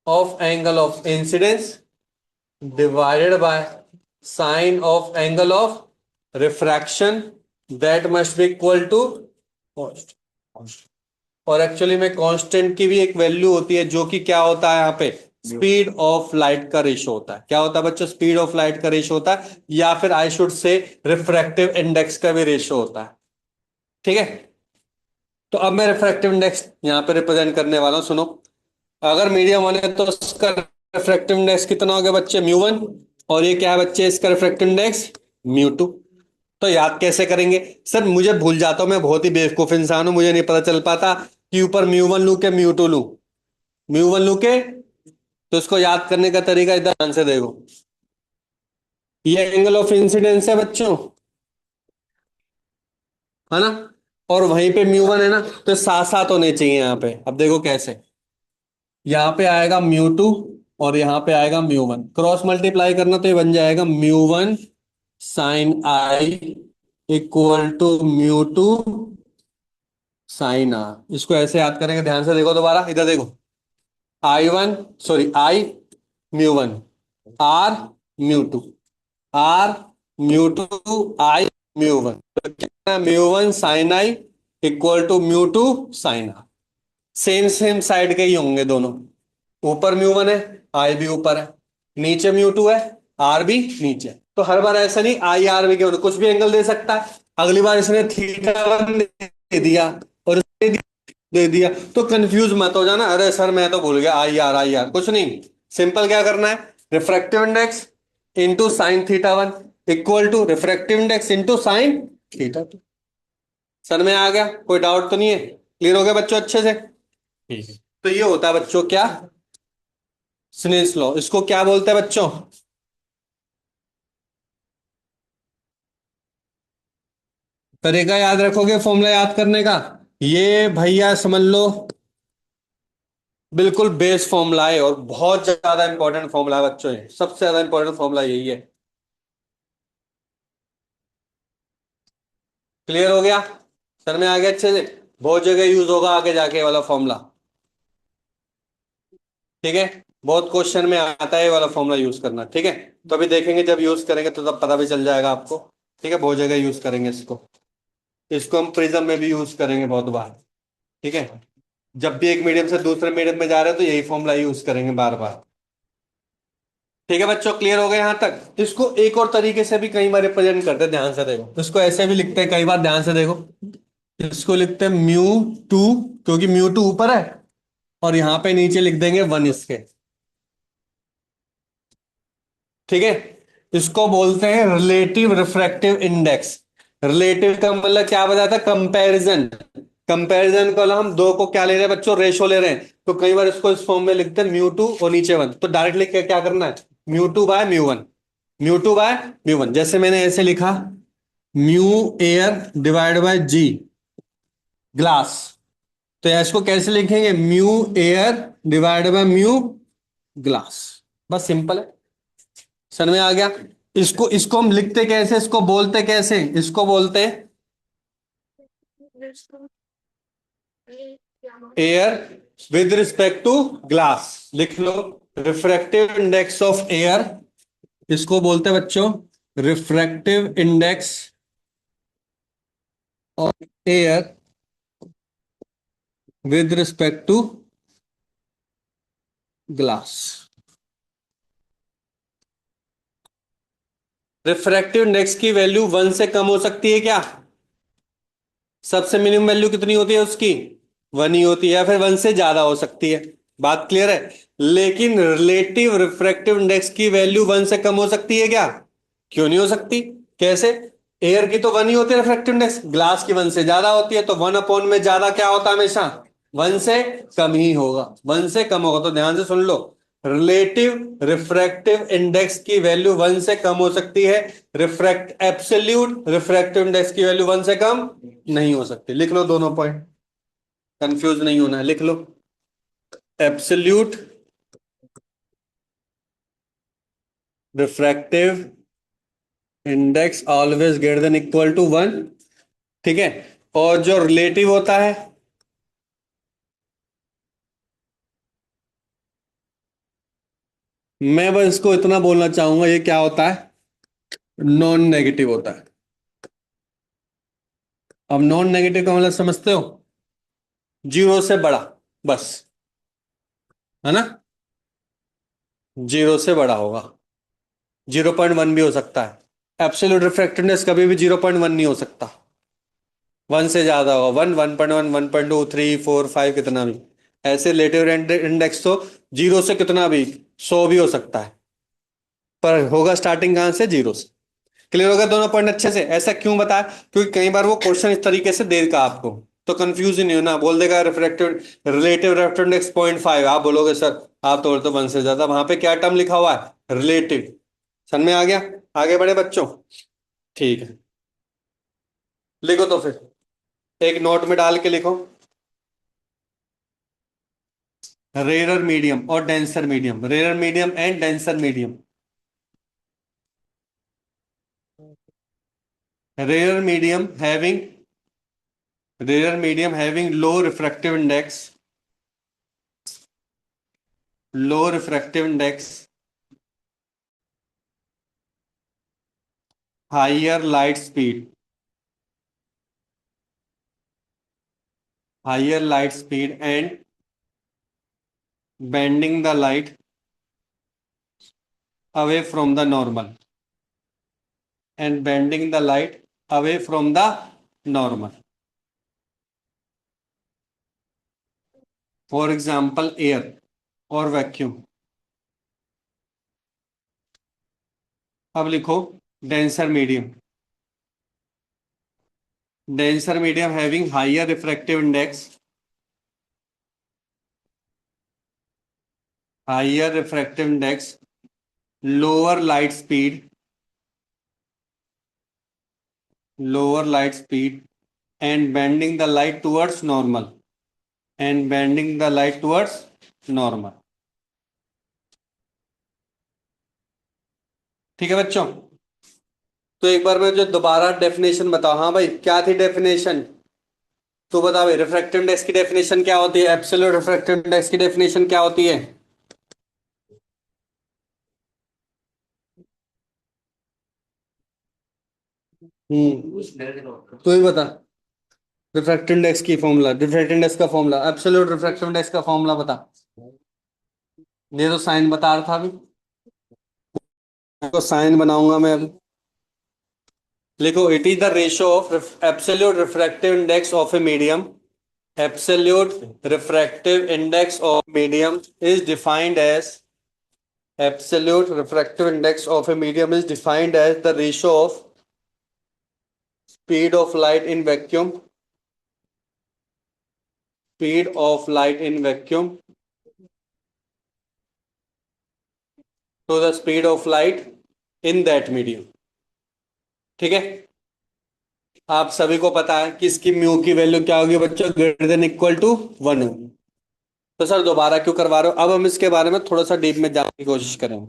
of angle of incidence divided by sine of angle of refraction, that must be equal to const. और एक्चुअली में कांस्टेंट की भी एक वैल्यू होती है, जो कि क्या होता है यहाँ पे, स्पीड ऑफ लाइट का रेशो होता है। क्या होता है बच्चों? स्पीड ऑफ लाइट का रेशो होता है, या फिर I should say refractive index का भी रेशो होता है। ठीक है, तो अब मैं रिफ्रैक्टिव इंडेक्स यहाँ पे रिप्रेजेंट करने वाला हूं, सुनो। अगर मीडियम वन है तो इसका रिफ्रैक्टिव इंडेक्स कितना हो गया बच्चे? Mu one. और ये क्या है बच्चे? इसका रिफ्रैक्टिव इंडेक्स म्यू टू। तो याद कैसे करेंगे? सर मुझे भूल जाता हूं, मैं बहुत ही बेवकूफ इंसान हूं, मुझे नहीं पता चल पाता कि ऊपर म्यू वन लू के म्यू टू लू। म्यू वन लू के, तो इसको याद करने का तरीका इधर ध्यान से देखो। ये एंगल ऑफ इंसिडेंस है बच्चों, है ना? और वहीं पे म्यू वन है ना, तो साथ साथ होने चाहिए यहाँ पे। अब देखो कैसे, यहाँ पे आएगा म्यू टू और यहाँ पे आएगा म्यू वन, क्रॉस मल्टीप्लाई करना तो ये बन जाएगा mu one sine I equal to mu two sine R. इसको ऐसे याद करेंगे, ध्यान से देखो, दोबारा इधर देखो। I one, sorry I mu one, R mu two, R mu two, I mu one. तो क्या, mu one sine I equal to mu two sine R. Same same side के ही होंगे दोनों। ऊपर म्यू वन है, आई भी ऊपर है, नीचे म्यू टू है, आर भी नीचे है। तो हर बार ऐसा नहीं आई आर भी के कुछ भी एंगल दे सकता है। अगली बार इसने थीटा वन दे दिया और इसने दे दिया, तो कंफ्यूज मत हो जाना, अरे सर मैं तो भूल गया आई आर कुछ नहीं। सिंपल क्या करना है, refractive index into sine theta one equal to refractive index into sine theta two. सर में आ गया? कोई डाउट तो नहीं है? क्लियर हो गया बच्चों अच्छे से? ठीक है। तो ये होता है बच्चों क्या, स्नेल्स लॉ। इसको क्या बोलते हैं बच्चों? तरीका याद रखोगे फॉर्मूला याद करने का? ये भैया समझ लो बिल्कुल बेस फॉर्मूला है, और बहुत ज्यादा इंपॉर्टेंट फॉर्मूला है बच्चों, ये सबसे ज्यादा इंपॉर्टेंट फॉर्मूला यही है। क्लियर हो गया? सर में आ गया अच्छे से? बहुत जगह यूज होगा आगे जाके ये वाला फॉर्मूला। ठीक है, बहुत क्वेश्चन में आता है ये वाला फॉर्मूला यूज करना। ठीक है, तो अभी देखेंगे जब यूज करेंगे तो तब पता भी चल जाएगा आपको। ठीक है, बहुत जगह यूज करेंगे इसको। इसको हम प्रिज्म में भी यूज करेंगे बहुत बार। ठीक है, जब भी एक मीडियम से दूसरे मीडियम में जा रहे हैं तो यही फॉर्मूला यूज करेंगे बार बार। ठीक है बच्चों, क्लियर हो गए यहां तक? इसको एक और तरीके से भी कई बार रिप्रेजेंट करते हैं, ध्यान से देखो। इसको ऐसे भी लिखते हैं कई बार, ध्यान से देखो। इसको लिखते हैं म्यू टू, क्योंकि म्यू टू ऊपर है, और यहां पे नीचे लिख देंगे वन इसके। ठीक है, इसको बोलते हैं रिलेटिव रिफ्रैक्टिव इंडेक्स। रिलेटिव का मतलब क्या बताया था? कंपैरिजन। कंपैरिजन को हम दो को क्या ले रहे हैं बच्चों? रेशो ले रहे हैं। तो कई बार इसको इस फॉर्म में लिखते हैं म्यू टू और नीचे वन, तो डायरेक्ट लिख के क्या करना है? Mu two by mu one, mu two by mu one. जैसे मैंने ऐसे लिखा, mu air divide by G glass, तो इसको कैसे लिखेंगे? Mu air divide by mu glass. बस सिंपल है, समझ में आ गया? इसको इसको हम लिखते कैसे, इसको बोलते कैसे? इसको बोलते हैं air with respect to glass. लिख लो, रिफ्रैक्टिव इंडेक्स ऑफ एयर, इसको बोलते हैं बच्चों refractive index of air with respect to glass. Refractive index की वैल्यू वन से कम हो सकती है क्या? सबसे मिनिमम वैल्यू कितनी होती है उसकी? वन ही होती है, या फिर वन से ज्यादा हो सकती है। बात क्लियर है? लेकिन रिलेटिव रिफ्रैक्टिव इंडेक्स की वैल्यू वन से कम हो सकती है क्या? क्यों नहीं हो सकती? कैसे? एयर की तो वन ही होती है रिफ्रैक्टिव इंडेक्स, ग्लास की वन से ज्यादा होती है, तो वन अपॉन में ज्यादा क्या होता है? हमेशा वन से कम ही होगा, वन से कम होगा। तो ध्यान से सुन लो, रिलेटिव रिफ्रैक्टिव इंडेक्स की वैल्यू वन से कम हो सकती है, रिफ्रैक्ट एब्सोल्यूट रिफ्रैक्टिव इंडेक्स की वैल्यू वन से कम नहीं हो सकती। लिख लो दोनों पॉइंट, कंफ्यूज नहीं होना है, लिख लो। Absolute refractive index always greater than equal to one. ठीक है, और जो रिलेटिव होता है, मैं बस इसको इतना बोलना चाहूंगा, ये क्या होता है? नॉन नेगेटिव होता है। अब नॉन नेगेटिव का मतलब समझते हो? जीरो से बड़ा, बस, है ना? जीरो से बड़ा होगा। 0.1 भी हो सकता है। एब्सोल्यूट रिफ्रैक्टिवनेस कभी भी 0.1 नहीं हो सकता। वन से ज्यादा होगा, 1, 1.1, 1.2, 3, 4, 5, कितना भी। ऐसे रिलेटिव इंडेक्स तो जीरो से कितना भी, 100 भी हो सकता है। पर होगा स्टार्टिंग कहाँ से? जीरो से। क्लियर होगा दोनों पॉइंट अच्छे से? ऐसा क्यों बताया? क्योंकि कई बार वो क्वेश्चन इस तरीके से देगा आपको, तो कंफ्यूज ही नहीं होना। बोल देगा रिफ्रैक्टिव रिलेटिव रिफ्रैक्टिव इंडेक्स 0.5, आप बोलोगे सर आप तो 1 से ज्यादा, वहां पे क्या टर्म लिखा हुआ है? रिलेटिव। समझ में आ गया? आगे बढ़े बच्चों? ठीक है, लिखो तो फिर, एक नोट में डाल के लिखो। रेयर मीडियम और denser medium, rare medium and denser medium. Rare medium having, rare medium having low refractive index, low refractive index, higher light speed, higher light speed and bending the light away from the normal, and bending the light away from the normal. For example, air or vacuum. अब लिखो denser medium, denser medium having higher refractive index, higher refractive index, lower light speed, lower light speed, and bending the light towards normal, and bending the light towards normal. ठीक है बच्चों? तो एक बार मैं जो दोबारा डेफिनेशन बताओ। हाँ भाई, क्या थी डेफिनेशन? तो बता भाई, रिफ्रैक्टिव इंडेक्स की डेफिनेशन क्या होती है? एब्सोल्यूट रिफ्रैक्टिव इंडेक्स की डेफिनेशन क्या होती है? तो ही बता, रिफ्रैक्टिव इंडेक्स की फॉर्मूला, रिफ्रैक्टिव इंडेक्स का फॉर्मूला, एब्सोल्यूट रिफ्रैक्टिव इंडेक्स का फॉर्मूला बता। ये तो साइन बता रहा था अभी, तो साइन बनाऊंगा मैं अभी। लिखो, it is the ratio of absolute refractive index of a medium, absolute refractive index of medium is defined as, absolute refractive index of a medium is defined as the ratio of speed of light in vacuum, speed of light in vacuum to the speed of light in that medium। ठीक है? आप सभी को पता है कि इसकी mu की वैल्यू क्या होगी बच्चों? ग्रेटर देन इक्वल टू 1 होगी। तो सर दोबारा क्यों करवा रहे हो? अब हम इसके बारे में थोड़ा सा डीप में जानने की कोशिश करेंगे।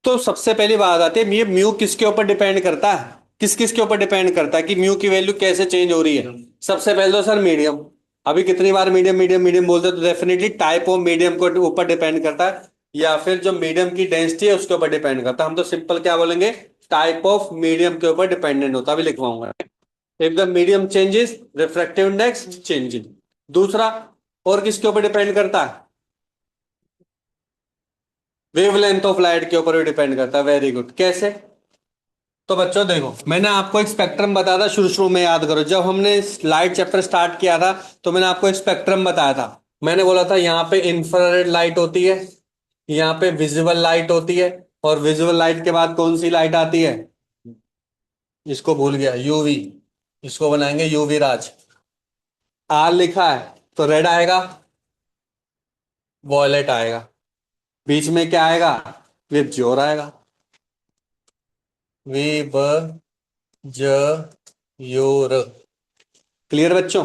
तो सबसे पहली बात आती है, ये म्यू किसके ऊपर डिपेंड करता है? किस किस के ऊपर डिपेंड करता है कि म्यू की वैल्यू कैसे चेंज हो रही है? सबसे पहले तो सर मीडियम। अभी कितनी बार मीडियम मीडियम मीडियम बोलते हैं, तो डेफिनेटली टाइप ऑफ मीडियम को ऊपर डिपेंड करता है, या फिर जो मीडियम की डेंसिटी है उसके ऊपर डिपेंड करता है। हम तो सिंपल क्या बोलेंगे, टाइप ऑफ मीडियम के ऊपर डिपेंडेंट होता है। अभी लिखवाऊंगा, if the medium changes refractive index changes. दूसरा, और किसके ऊपर डिपेंड करता है? वेवलेंथ ऑफ लाइट के ऊपर भी डिपेंड करता है। Very good. कैसे? तो बच्चों देखो, मैंने आपको एक स्पेक्ट्रम बताया था शुरू शुरू में, याद करो जब हमने लाइट चैप्टर स्टार्ट किया था, तो मैंने आपको एक स्पेक्ट्रम बताया था। मैंने बोला था यहाँ पे इंफ्रारेड लाइट होती है, यहाँ पे विजिबल लाइट होती है, और विजिबल लाइट के बाद कौन सी लाइट आती है? इसको भूल गया, यूवी। इसको बनाएंगे यूवी राज। आर लिखा है तो रेड आएगा, वॉयलेट आएगा, बीच में क्या आएगा? विबज्योर आएगा। विब ज योर। क्लियर बच्चों?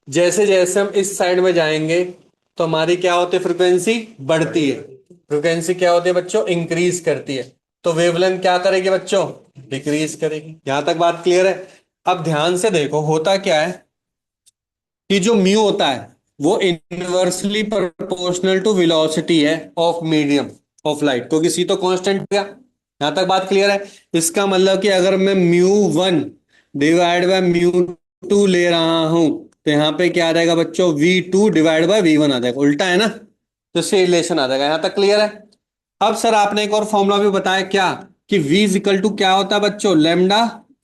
जैसे जैसे हम इस साइड में जाएंगे, तो हमारी क्या होती है? फ्रिक्वेंसी बढ़ती है। फ्रिक्वेंसी क्या होती है बच्चों? इंक्रीज करती है। तो वेवलेंथ क्या करेगी बच्चों? डिक्रीज करेगी। यहां तक बात क्लियर है? अब ध्यान से देखो होता क्या है कि जो म्यू होता है वो इनवर्सली प्रोपोर्शनल टू वेलोसिटी है ऑफ मीडियम ऑफ लाइट, क्योंकि सी तो कांस्टेंट है। यहां तक बात क्लियर है। इसका मतलब कि अगर मैं म्यू 1 डिवाइड बाय म्यू 2 ले रहा हूं तो यहाँ पे क्या आ जाएगा बच्चों, V2 डिवाइड बाय V1 आ जाएगा, उल्टा है ना, तो इससे रिलेशन आ जाएगा। यहां तक क्लियर है। अब सर आपने एक और फॉर्मूला भी बताया क्या, कि V इक्वल टू क्या होता है बच्चों, लेमडा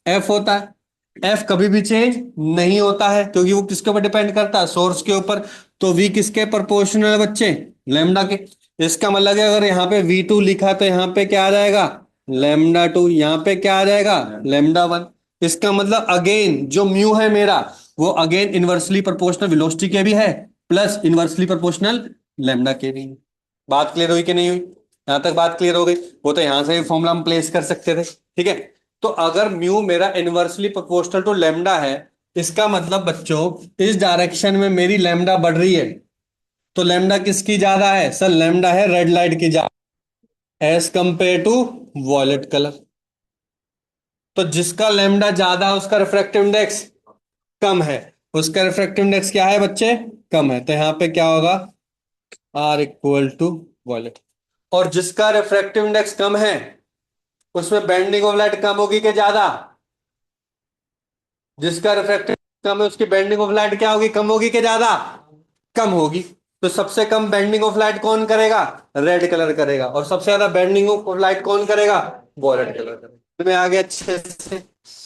एफ होता है। एफ कभी भी चेंज नहीं होता है क्योंकि वो किसके ऊपर डिपेंड करता है, सोर्स के ऊपर। तो V किसके प्रोपोर्शनल है बच्चे, लेमडा के। इसका मतलब है अगर यहाँ पे V2 लिखा तो यहाँ पे क्या आ जाएगा, लेमडा 2। यहाँ पे क्या आ जाएगा, लेमडा 1। इसका मतलब अगेन जो म्यू है मेरा वो अगेन इनवर्सली प्रोपोर्शनल वेलोसिटी के भी है, प्लस इनवर्सली प्रोपोर्शनल लेमडा के भी है। बात क्लियर हुई कि नहीं हुई? यहां तक बात क्लियर हो गई। वो तो यहां से भी फॉर्मूला हम प्लेस कर सकते थे, ठीक है। तो अगर म्यू मेरा इनवर्सली प्रोपोर्शनल टू लेमडा है, इसका मतलब बच्चों इस डायरेक्शन में मेरी लेमडा बढ़ रही है। तो लेमडा किसकी ज्यादा है सर, लेमडा है रेड लाइट की ज्यादा as compare to violet colour. तो जिसका लेमडा ज्यादा है उसका रिफ्रैक्टिव इंडेक्स कम है। उसका रिफ्रैक्टिव इंडेक्स क्या है बच्चे, कम है। तो यहां पे क्या होगा, आर इक्वल टू वॉयलेट। और जिसका रिफ्रैक्टिव इंडेक्स कम है उसमें बेंडिंग ऑफ लाइट कम होगी कि ज्यादा, जिसका रिफ्रैक्टिव कम है उसकी बेंडिंग ऑफ लाइट क्या होगी, कम होगी कि ज्यादा, कम होगी। तो सबसे कम बेंडिंग ऑफ लाइट कौन करेगा, रेड कलर करेगा। और सबसे ज्यादा बेंडिंग ऑफ लाइट कौन करेगा, वॉयलेट कलर करेगा। तो मैं आगे अच्छे से,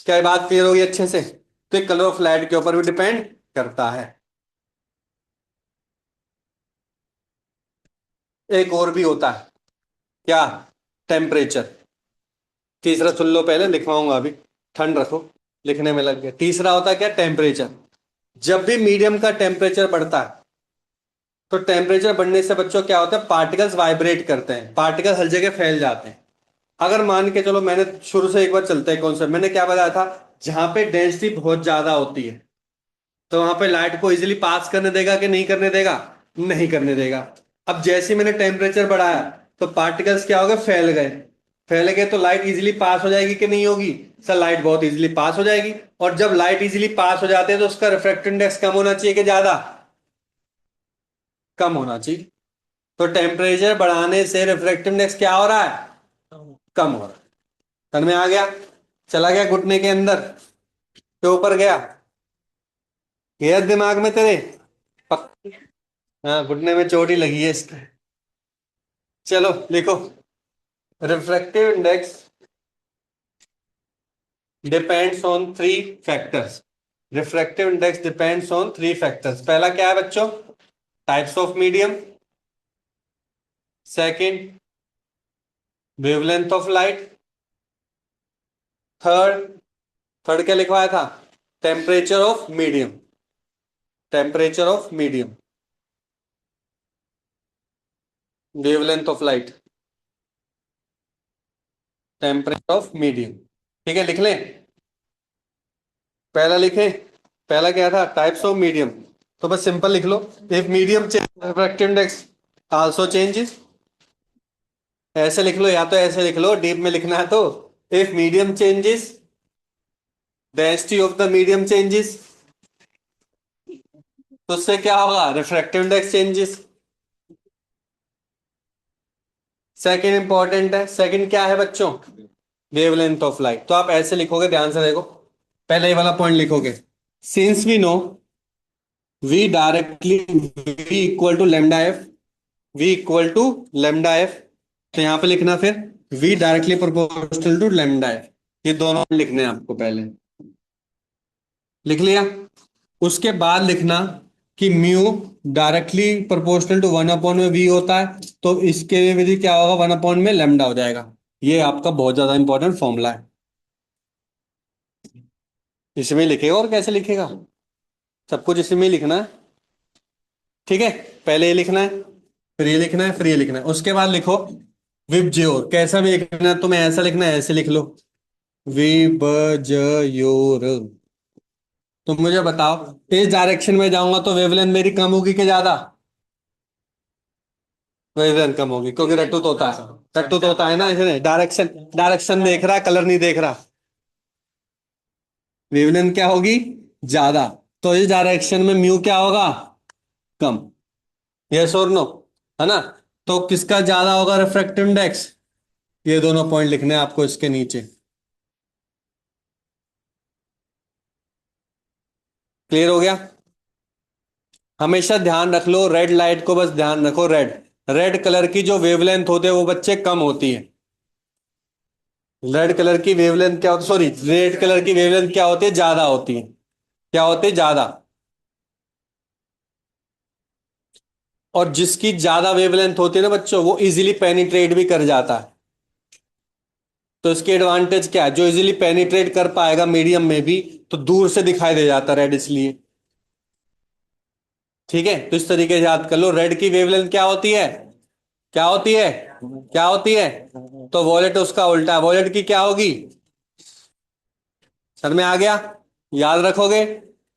क्या ये बात क्लियर होगी अच्छे से? तो ये कलर ऑफ लाइट के ऊपर भी डिपेंड करता है। एक और भी होता है, क्या, टेम्परेचर। तीसरा सुन लो, पहले लिखवाऊंगा अभी, ठंड रखो, लिखने में लग गया। तीसरा होता है क्या, टेम्परेचर। जब भी मीडियम का टेम्परेचर बढ़ता है तो टेम्परेचर बढ़ने से बच्चों क्या होता है, पार्टिकल्स वाइब्रेट करते हैं, पार्टिकल हर जगह फैल जाते हैं। अगर मान के चलो, मैंने शुरू से एक बार चलते हैं कॉन्सेप्ट, मैंने क्या बताया था, जहां पे डेंसिटी बहुत ज्यादा होती है तो वहां पे लाइट को इजीली पास करने देगा कि नहीं करने देगा, नहीं करने देगा। अब जैसे ही मैंने टेम्परेचर बढ़ाया तो पार्टिकल्स क्या हो गए, फैल गए। फैल गए तो लाइट इजीली पास हो जाएगी कि नहीं होगी, सर लाइट बहुत इजीली पास हो जाएगी। और जब लाइट इजीली पास हो जाते हैं तो उसका रिफ्रैक्टिव इंडेक्स कम होना चाहिए कि ज्यादा, कम होना चाहिए। तो टेम्परेचर बढ़ाने से रिफ्रैक्टिव इंडेक्स क्या हो रहा है, कम हो रहा है। समझ में आ गया? चला गया घुटने के अंदर के ऊपर गया, गया दिमाग में तेरे? पक- हाँ, घुटने में चोट ही लगी है इसके। चलो लिखो, refractive index depends on three factors. Refractive index depends on three factors. पहला क्या है बच्चों, types of medium. Second, wavelength of light. Third, third क्या लिखवाया था, temperature of medium. Temperature of medium, wavelength of light, temperature of medium. ठीक है, लिख लें। पहला लिखें, पहला क्या था, टाइप्स ऑफ मीडियम। तो बस सिंपल लिख लो, if medium change refractive index also changes. ऐसे लिख लो या तो ऐसे लिख लो, डीप में लिखना है तो, if medium changes density of the medium changes, तो उससे क्या होगा, refractive index changes. Second important है, सेकंड क्या है बच्चों, वेवलेंथ ऑफ लाइट। तो आप ऐसे लिखोगे, ध्यान से देखो, पहले ये वाला पॉइंट लिखोगे, since we know v directly v equal to lambda f, v equal to lambda f. तो यहां पे लिखना फिर v directly proportional to lambda f. ये दोनों लिखने हैं आपको पहले, लिख लिया। उसके बाद लिखना कि mu directly proportional to 1 upon में वी होता है, तो इसके विधि क्या होगा, 1 अपॉन में लेमडा हो जाएगा। ये आपका बहुत ज्यादा इंपॉर्टेंट फॉर्मूला है, इसमें लिखेगा और कैसे लिखेगा, सब कुछ इसमें ही लिखना है। ठीक है, पहले ये लिखना है, फिर ये लिखना है, फिर ये लिखना है। उसके बाद लिखो विब ज्योर, कैसा भी लिखना है तुम्हें, ऐसा लिखना है, ऐसे लिख लो, विब ज्योर। तो मुझे बताओ, इस डायरेक्शन में जाऊंगा तो वेवलेंथ मेरी कम होगी कि ज्यादा, वेवलेंथ कम होगी क्योंकि रट्टू तो होता है, रट्टू तो होता है ना, इसने डायरेक्शन, डायरेक्शन देख रहा है, कलर नहीं देख रहा। वेवलेंथ क्या होगी? ज्यादा। तो इस डायरेक्शन में म्यू क्या होगा? कम। यस और नो? है ना? तो किसका ज्यादा होगा रिफ्रैक्टिव इंडेक्स? ये दोनों पॉइंट लिखने हैं आपको इसके नीचे। क्लियर हो गया? हमेशा ध्यान रख लो, रेड लाइट को बस ध्यान रखो। रेड रेड कलर की जो वेवलेंथ होते हैं वो बच्चे कम होती है। रेड कलर की वेवलेंथ क्या होती, सॉरी, रेड कलर की वेवलेंथ क्या होती है? ज्यादा होती है। क्या होती है? ज्यादा। और जिसकी ज्यादा वेवलेंथ होती है ना बच्चों, वो इजीली पेनिट्रेट भी कर जाता है। तो इसके एडवांटेज क्या है? जो इजीली पेनिट्रेट कर पाएगा मीडियम में भी, तो दूर से दिखाई दे जाता रेड इसलिए। ठीक है, तो इस तरीके से याद कर लो, रेड की वेवलेंथ क्या होती है? क्या होती है? क्या होती है? तो वॉलेट उसका उल्टा है, वॉलेट की क्या होगी? सर में आ गया? याद रखोगे?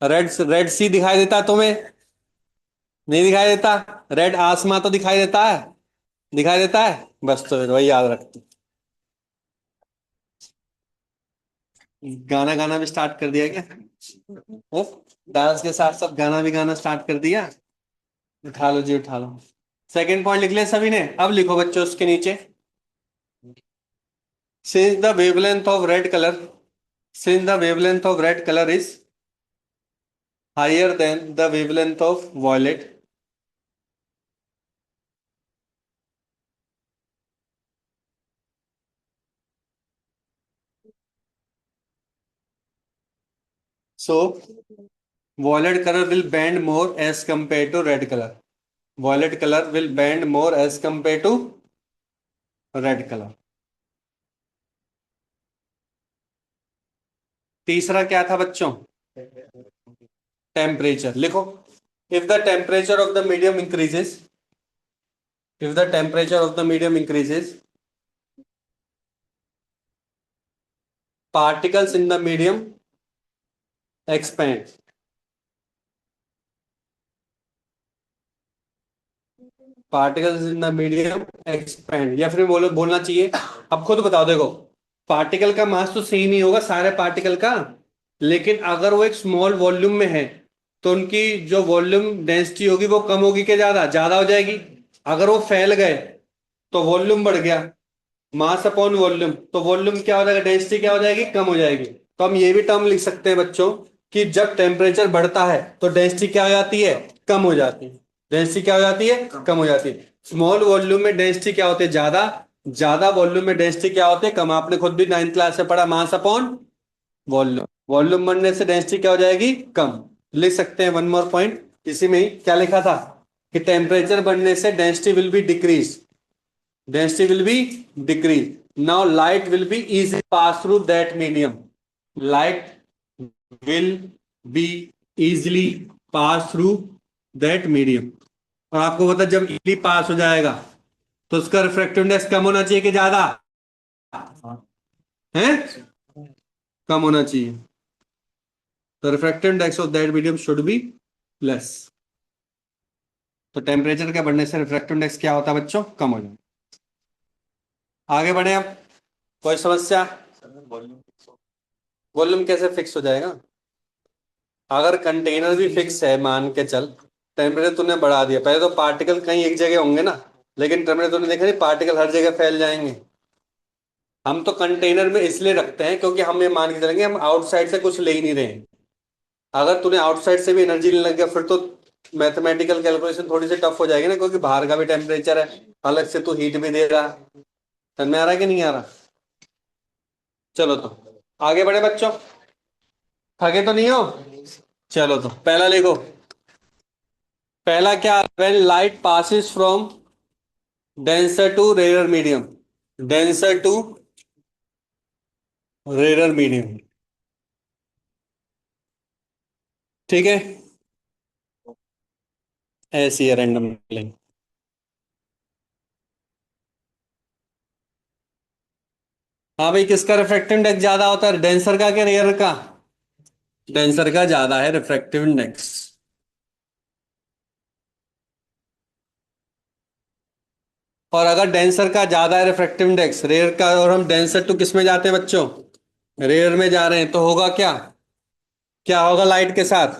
रेड रेड सी दिखाई देता है तुम्हें? नहीं दिखाई देता? रेड आसमां तो दिखाई देता है? दिखाई देता है? बस तो फिर वही याद रखते। गाना गाना भी स्टार्ट कर दिया क्या? डांस के साथ साथ गाना भी गाना स्टार्ट कर दिया। उठा लो जी, उठा लो। सेकंड पॉइंट लिख लिया सभी ने? अब लिखो बच्चों उसके नीचे, since the wavelength of red color since the wavelength of red color is higher than the wavelength of violet, so violet color will bend more as compared to red color. Violet color will bend more as compared to red color. तीसरा क्या था बच्चों? Temperature लिखो। if the temperature of the medium increases if the temperature of the medium increases, particles in the medium expand. Particles in the medium expand, या फिर बोलो, बोलना चाहिए, अब खुद बताओ। देखो, पार्टिकल का मास तो सेम ही होगा सारे पार्टिकल का, लेकिन अगर वो एक स्मॉल वॉल्यूम में है तो उनकी जो वॉल्यूम डेंसिटी होगी वो कम होगी कि ज्यादा? ज्यादा हो जाएगी। अगर वो फैल गए तो वॉल्यूम बढ़ गया, मास अपॉन वॉल्यूम, तो वॉल्यूम क्या हो जाएगा? डेंसिटी क्या हो जाएगी? कम हो जाएगी। तो हम ये भी टर्म लिख सकते हैं बच्चों कि जब टेम्परेचर बढ़ता है तो डेंसिटी क्या हो जाती है? कम हो जाती है। डेंसिटी क्या हो जाती है? कम हो जाती है। स्मॉल वॉल्यूम में डेंसिटी क्या होती है? ज्यादा। ज्यादा वॉल्यूम में डेंसिटी क्या होती है? कम। आपने खुद भी 9th क्लास से पढ़ा, मास अपॉन वॉल्यूम। वॉल्यूम बढ़ने से डेंसिटी क्या हो जाएगी? कम। लिख सकते हैं वन मोर पॉइंट इसी में ही, क्या लिखा था कि टेम्परेचर बढ़ने से density will be decrease, density will be decreased. Now light will be easily pass through that medium. Light will be easily pass through that medium. और आपको पता है, जब इजीली पास हो जाएगा तो उसका रिफ्रैक्टिव इंडेक्स कम होना चाहिए कि ज्यादा? है? कम होना चाहिए। तो refractive index of that medium should be less. तो टेम्परेचर के बढ़ने से रिफ्रैक्टिव इंडेक्स क्या होता है बच्चों? कम हो जाए। आगे बढ़े अब। कोई समस्या? वॉल्यूम कैसे फिक्स हो जाएगा? अगर कंटेनर भी फिक्स है, मान के चल, टेम्परेचर तूने बढ़ा दिया, पहले तो पार्टिकल कहीं एक जगह होंगे ना, लेकिन टेम्परेचर तूने देखा नहीं, पार्टिकल हर जगह फैल जाएंगे। हम तो कंटेनर में इसलिए रखते हैं क्योंकि हम ये मान के चलेंगे हम आउटसाइड से कुछ ले ही नहीं रहे हैं। अगर तूने आउटसाइड से भी एनर्जी लेने लग गया, फिर तो मैथमेटिकल कैलकुलेशन थोड़ी सी टफ हो जाएगी ना, क्योंकि बाहर का भी टेम्परेचर है, अलग से तू हीट भी दे रहा है। समझ में आ रहा है कि नहीं आ रहा? चलो तो आगे बढ़े बच्चों। थके तो नहीं हो? चलो तो पहला लिखो। पहला क्या? When light passes from denser to rare medium. Denser to rare medium. ठीक है, ऐसी है रैंडम। हाँ भाई, किसका रिफ्रैक्टिव इंडेक्स ज्यादा होता है, डेंसर का क्या रेयर का? डेंसर का ज्यादा है रिफ्रैक्टिव इंडेक्स। और अगर डेंसर का ज्यादा है रिफ्रैक्टिव इंडेक्स रेयर का, और हम डेंसर टू किस में जाते हैं बच्चों? रेयर में जा रहे हैं, तो होगा क्या? क्या होगा लाइट के साथ?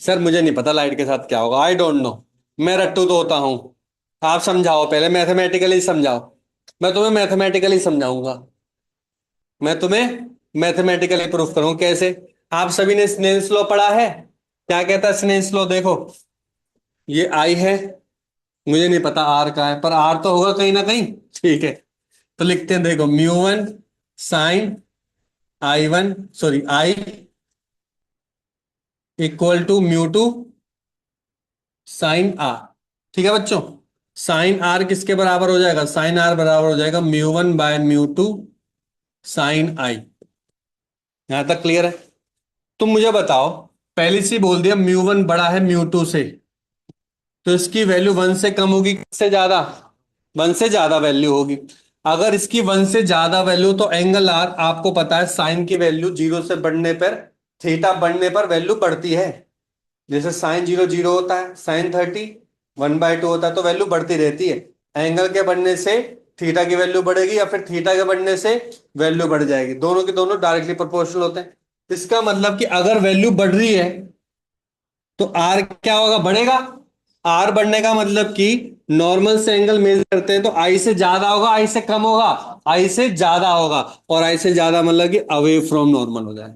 सर मुझे नहीं पता लाइट के साथ क्या होगा, आई डोंट नो। मैं रट्टू तो होता हूँ। आप समझाओ, पहले मैथमेटिकली समझाओ। मैं तुम्हें मैथमेटिकली समझाऊंगा। मैं तुम्हें मैथमेटिकली प्रूफ करूँ कैसे। आप सभी ने स्नेल्स लॉ पढ़ा है? क्या कहता है स्नेल्स लॉ? देखो, ये आई है, मुझे नहीं पता आर का है, पर आर तो होगा कहीं ना कहीं। ठीक है, तो लिखते हैं, देखो, mu 1 sine I1, sorry I equal to mu 2 sine R. ठीक है बच्चों, साइन आर किसके बराबर हो जाएगा? साइन आर बराबर हो जाएगा म्यू 1 बाय म्यू 2 साइन आई। यहां तक क्लियर है? तुम मुझे बताओ, पहले से ही बोल दिया म्यू 1 बड़ा है म्यू 2 से, तो इसकी वैल्यू 1 से कम होगी किससे ज्यादा? 1 से ज्यादा वैल्यू होगी। अगर इसकी 1 से ज्यादा वैल्यू, तो एंगल आर, आपको पता है साइन की वैल्यू जीरो से बढ़ने पर, थीटा बढ़ने पर वैल्यू बढ़ती है। जैसे साइन 0 0 होता है, साइन 30 1/2 होता है, तो वैल्यू बढ़ती रहती है। एंगल के बढ़ने से थीटा की वैल्यू बढ़ेगी, या फिर थीटा के बढ़ने से वैल्यू बढ़ जाएगी, दोनों के दोनों डायरेक्टली प्रोपोर्शनल होते हैं। इसका मतलब कि अगर वैल्यू बढ़ रही है, तो आर क्या होगा? बढ़ेगा। आर बढ़ने का मतलब कि नॉर्मल से एंगल मेजर करते हैं, तो आई से ज्यादा होगा, आई से कम होगा? आई से ज्यादा होगा। और आई से ज्यादा मतलब कि अवे फ्रॉम नॉर्मल हो जाए।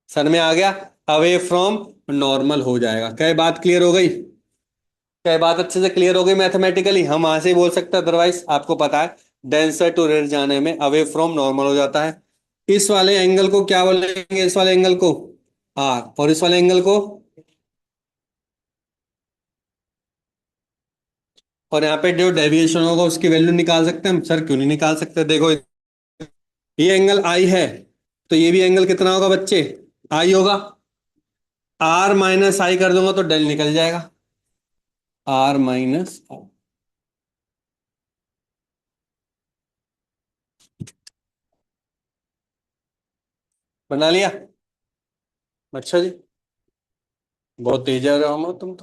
सर में आ गया? अवे फ्रॉम नॉर्मल हो जाएगा। क्या बात क्लियर हो गई? क्या बात अच्छे से क्लियर हो गई? मैथमेटिकली हम वहां से ही बोल सकते हैं, अदरवाइज आपको पता है डेंसर टू रेयर जाने में अवे फ्रॉम नॉर्मल हो जाता है। इस वाले एंगल को क्या बोलेंगे? इस वाले एंगल को आर, और इस वाले एंगल को, और यहाँ पे जो डेविएशन होगा उसकी वैल्यू निकाल सकते हैं हम। सर क्यों नहीं निकाल सकते? देखो, ये एंगल आई है, तो ये भी एंगल कितना होगा बच्चे? आई होगा। आर माइनस आई कर दूंगा तो डेल निकल जाएगा। आर माइनस आई। बना लिया? अच्छा जी, बहुत तेज है रहो तुम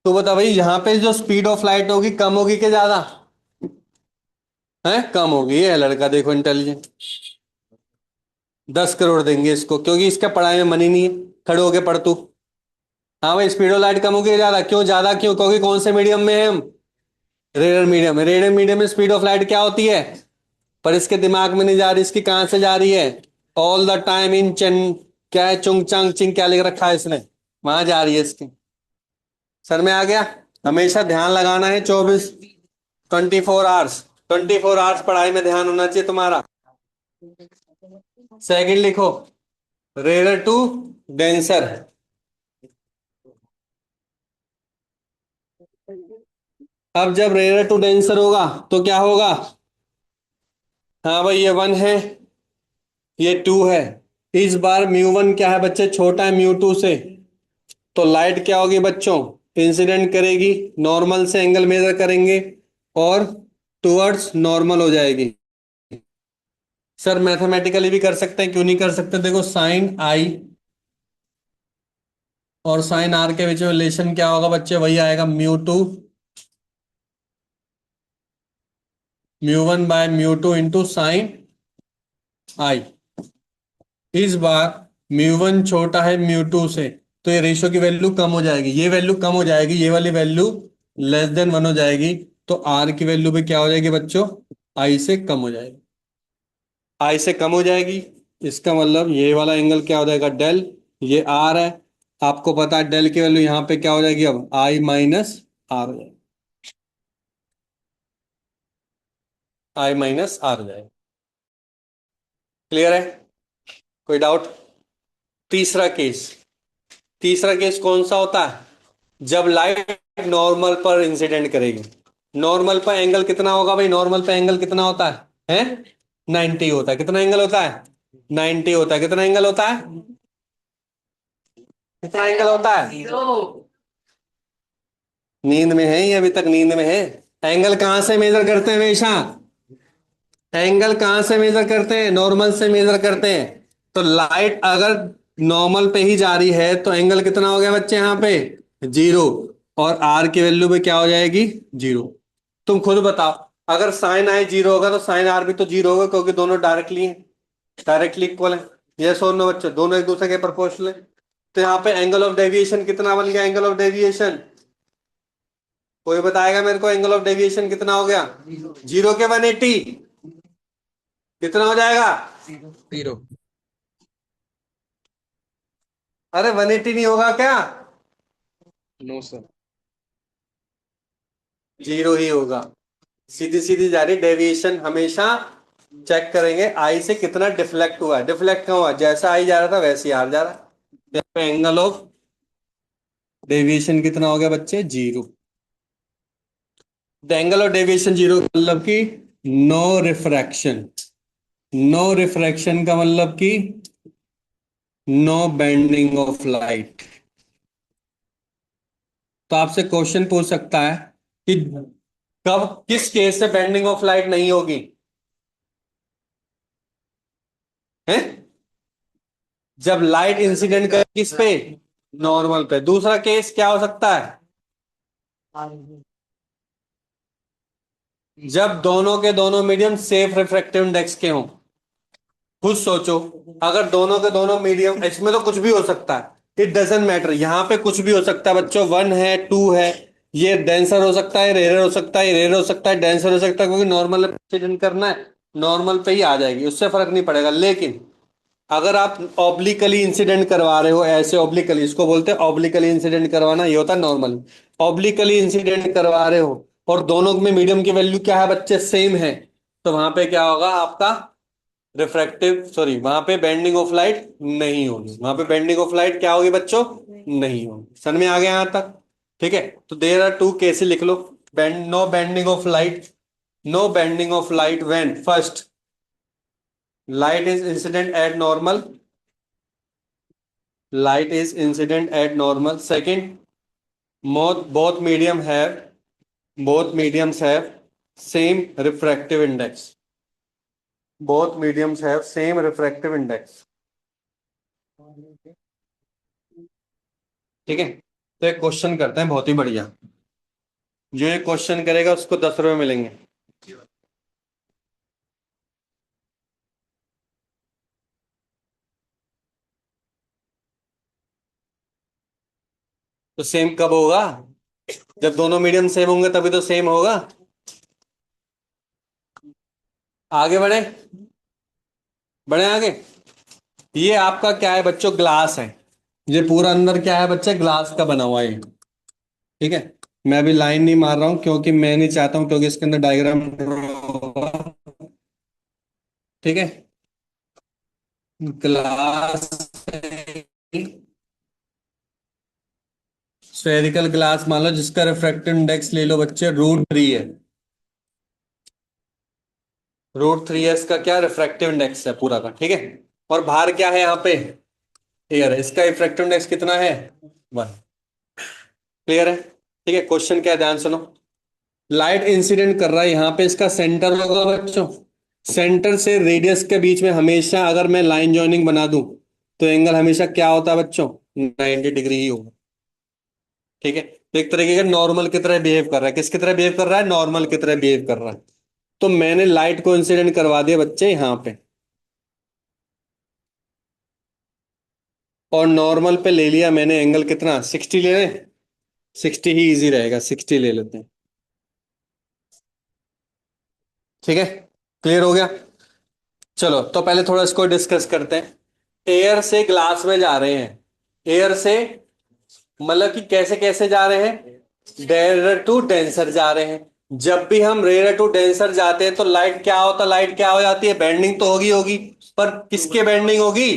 तो बता भाई, यहाँ पे जो स्पीड ऑफ लाइट होगी कम होगी कि ज्यादा? है कम होगी। ये है लड़का, देखो इंटेलिजेंट। 10 करोड़ देंगे इसको, क्योंकि इसका पढ़ाई में मन ही नहीं है। खड़े होके पढ़ तू। हाँ भाई, स्पीड ऑफ लाइट कम होगी कि ज्यादा? क्यों ज्यादा? क्यों? क्योंकि कौन से मीडियम में है हम? रेडियल मीडियम में। रेडियल मीडियम में स्पीड ऑफ लाइट क्या होती है? पर इसके दिमाग में नहीं जा रही, इसकी कहां से जा रही है? ऑल द टाइम इन चन, क्या है, चुंग चांग चिंग क्या लिख रखा है इसने, वहां जा रही है इसकी। सर में आ गया? हमेशा ध्यान लगाना है, 24 24 आवर्स पढ़ाई में ध्यान होना चाहिए तुम्हारा। सेकंड लिखो, रेयर टू डेंसर। अब जब रेयर टू डेंसर होगा तो क्या होगा? हाँ भाई, ये 1 है, ये 2 है। इस बार म्यू 1 क्या है बच्चे? छोटा है म्यू 2 से। तो लाइट क्या होगी बच्चों? इंसिडेंट करेगी, नॉर्मल से एंगल मेजर करेंगे, और टुवर्ड्स नॉर्मल हो जाएगी। सर मैथमेटिकली भी कर सकते हैं, क्यों नहीं कर सकते? देखो, साइन आई और साइन आर के बीच में रिलेशन क्या होगा बच्चे? वही आएगा, म्यू 1 बाय म्यू 2 साइन आई। इस बार म्यू 1 छोटा है म्यू 2 से, तो ये रेशियो की वैल्यू कम हो जाएगी, ये वैल्यू कम हो जाएगी, ये वाली वैल्यू लेस देन 1 हो जाएगी। तो आर की वैल्यू भी क्या हो जाएगी बच्चों? आई से कम हो जाएगी। आई से कम हो जाएगी, इसका मतलब ये वाला एंगल क्या हो जाएगा? डेल। ये आर है, आपको पता है डेल की वैल्यू यहाँ पे क्या हो जाएगी? अब आई माइनस आर हो जाएगी। आई माइनस आर हो जाएगी। क्लियर है? कोई डाउट? तीसरा केस। तीसरा केस कौन सा होता है? जब लाइट नॉर्मल पर इंसिडेंट करेगी। नॉर्मल पर एंगल कितना होगा भाई? नॉर्मल पर एंगल कितना होता है? 90 होता है। कितना एंगल होता है? 90 होता है। कितना एंगल होता है? कितना एंगल होता है? नींद में है, ये अभी तक नींद में है। एंगल कहां से मेजर करते हैं हमेशा? एंगल कहां से मेजर करते हैं? नॉर्मल से मेजर करते हैं। तो लाइट अगर नॉर्मल पे ही जा रही है, तो एंगल कितना हो गया बच्चे यहाँ पे? 0। और आर की वैल्यू पे क्या हो जाएगी? 0। तुम खुद बताओ, अगर साइन आई 0 होगा तो साइन आर भी तो 0 होगा, क्योंकि दोनों डायरेक्टली हैं। डायरेक्टली इक्वल है। यस और नो बच्चों, दोनों एक दूसरे के प्रोपोर्शनल है। तो यहाँ पे एंगल ऑफ डेविएशन कितना बन गया? एंगल ऑफ डेविएशन कोई बताएगा मेरे को? एंगल ऑफ डेविएशन कितना हो गया? जीरो के 180 कितना हो जाएगा? 0। अरे 180 नहीं होगा क्या? No sir. जीरो ही होगा। सीधी सीधी जा रही डेविएशन हमेशा चेक करेंगे आई से कितना डिफ्लेक्ट हुआ है। डिफ्लेक्ट कहाँ हुआ? जैसा आई जा रहा था वैसे ही आर जा रहा है। एंगल ऑफ डेविएशन कितना हो गया बच्चे? Zero. The angle of deviation zero मतलब कि नो रिफ्रैक्शन। नो रिफ्रैक्शन का मतलब कि नो बेंडिंग ऑफ लाइट। तो आपसे क्वेश्चन पूछ सकता है कि कब किस केस से बेंडिंग ऑफ लाइट नहीं होगी? है जब लाइट इंसिडेंट करे किस पे? नॉर्मल पे। दूसरा केस क्या हो सकता है? जब दोनों के दोनों मीडियम सेफ रिफ्रैक्टिव इंडेक्स के हों। खुद सोचो, अगर दोनों के दोनों मीडियम, इसमें तो कुछ भी हो सकता है, इट डजेंट मैटर, यहां पे कुछ भी हो सकता है बच्चों। वन है, टू है, ये डेंसर हो सकता है, रेयर हो सकता है, रेयर हो सकता है, डेंसर हो सकता है, क्योंकि नॉर्मल इंसिडेंट करना है, नॉर्मल पे ही आ जाएगी, उससे फर्क नहीं पड़ेगा। लेकिन अगर आप ऑब्लिकली इंसिडेंट करवा रहे हो, ऐसे ऑब्लिकली, इसको बोलते हैं ऑब्लिकली इंसिडेंट करवाना, ये होता है नॉर्मल। ऑब्लिकली इंसिडेंट करवा रहे हो और दोनों में मीडियम की वैल्यू क्या है बच्चे? सेम है। तो वहां पे क्या होगा आपका? रिफ्रैक्टिव, सॉरी, वहां पे बेंडिंग ऑफ लाइट नहीं होगी। वहां पे बेंडिंग ऑफ लाइट क्या होगी बच्चों? नहीं होगी। समझ में आ गया यहां तक? ठीक है। तो देयर आर टू केसेस लिख लो। No bending of light, no bending of light when first light is incident at normal, light is incident at normal. Second, both medium have, both mediums have same refractive index, both mediums have same refractive index। ठीक है। तो एक question करते हैं बहुत ही बढ़िया। जो ये क्वेश्चन करेगा उसको 10 रुपए मिलेंगे। तो सेम कब होगा? जब दोनों मीडियम सेम होंगे तभी तो सेम होगा। आगे बढ़े, बढ़े आगे। ये आपका क्या है बच्चों? ग्लास है। ये पूरा अंदर क्या है बच्चे? ग्लास का बना हुआ है ये। ठीक है। मैं अभी लाइन नहीं मार रहा हूं क्योंकि मैं नहीं चाहता हूं, क्योंकि इसके अंदर डायग्राम होगा। ठीक है। ग्लास, स्फेरिकल ग्लास मान लो, जिसका रिफ्रैक्टिव इंडेक्स ले लो बच्चे √3 है। √3 है इसका क्या? रिफ्रैक्टिव इंडेक्स है पूरा का। ठीक है। और बाहर क्या है यहाँ पे? एयर है। इसका रिफ्रैक्टिव इंडेक्स कितना है? 1। क्लियर है? ठीक है। क्वेश्चन क्या है, ध्यान सुनो। लाइट इंसिडेंट कर रहा है यहाँ पे, इसका सेंटर होगा बच्चों। सेंटर से रेडियस के बीच में हमेशा अगर मैं लाइन जॉइनिंग बना दूं तो एंगल हमेशा क्या होता है बच्चों? 90 डिग्री ही होगा। ठीक है। तो एक तरीके का नॉर्मल की तरह बिहेव कर रहा है। किसकी तरह बिहेव कर रहा है? नॉर्मल की तरह बिहेव कर रहा है। तो मैंने लाइट को इंसिडेंट करवा दिया बच्चे यहाँ पे, और नॉर्मल पे ले लिया मैंने एंगल कितना? 60 ले रहे हैं। 60 ही इजी रहेगा, 60 ले लेते हैं। ठीक है। क्लियर हो गया? चलो तो पहले थोड़ा इसको डिस्कस करते हैं। एयर से ग्लास में जा रहे हैं। एयर से मतलब कि कैसे कैसे जा रहे हैं? रेयर टू डेंसर जा रहे हैं। जब भी हम रेयर टू डेंसर जाते हैं तो लाइट क्या होता? लाइट क्या हो जाती है? बेंडिंग तो होगी होगी, पर किसके बेंडिंग होगी?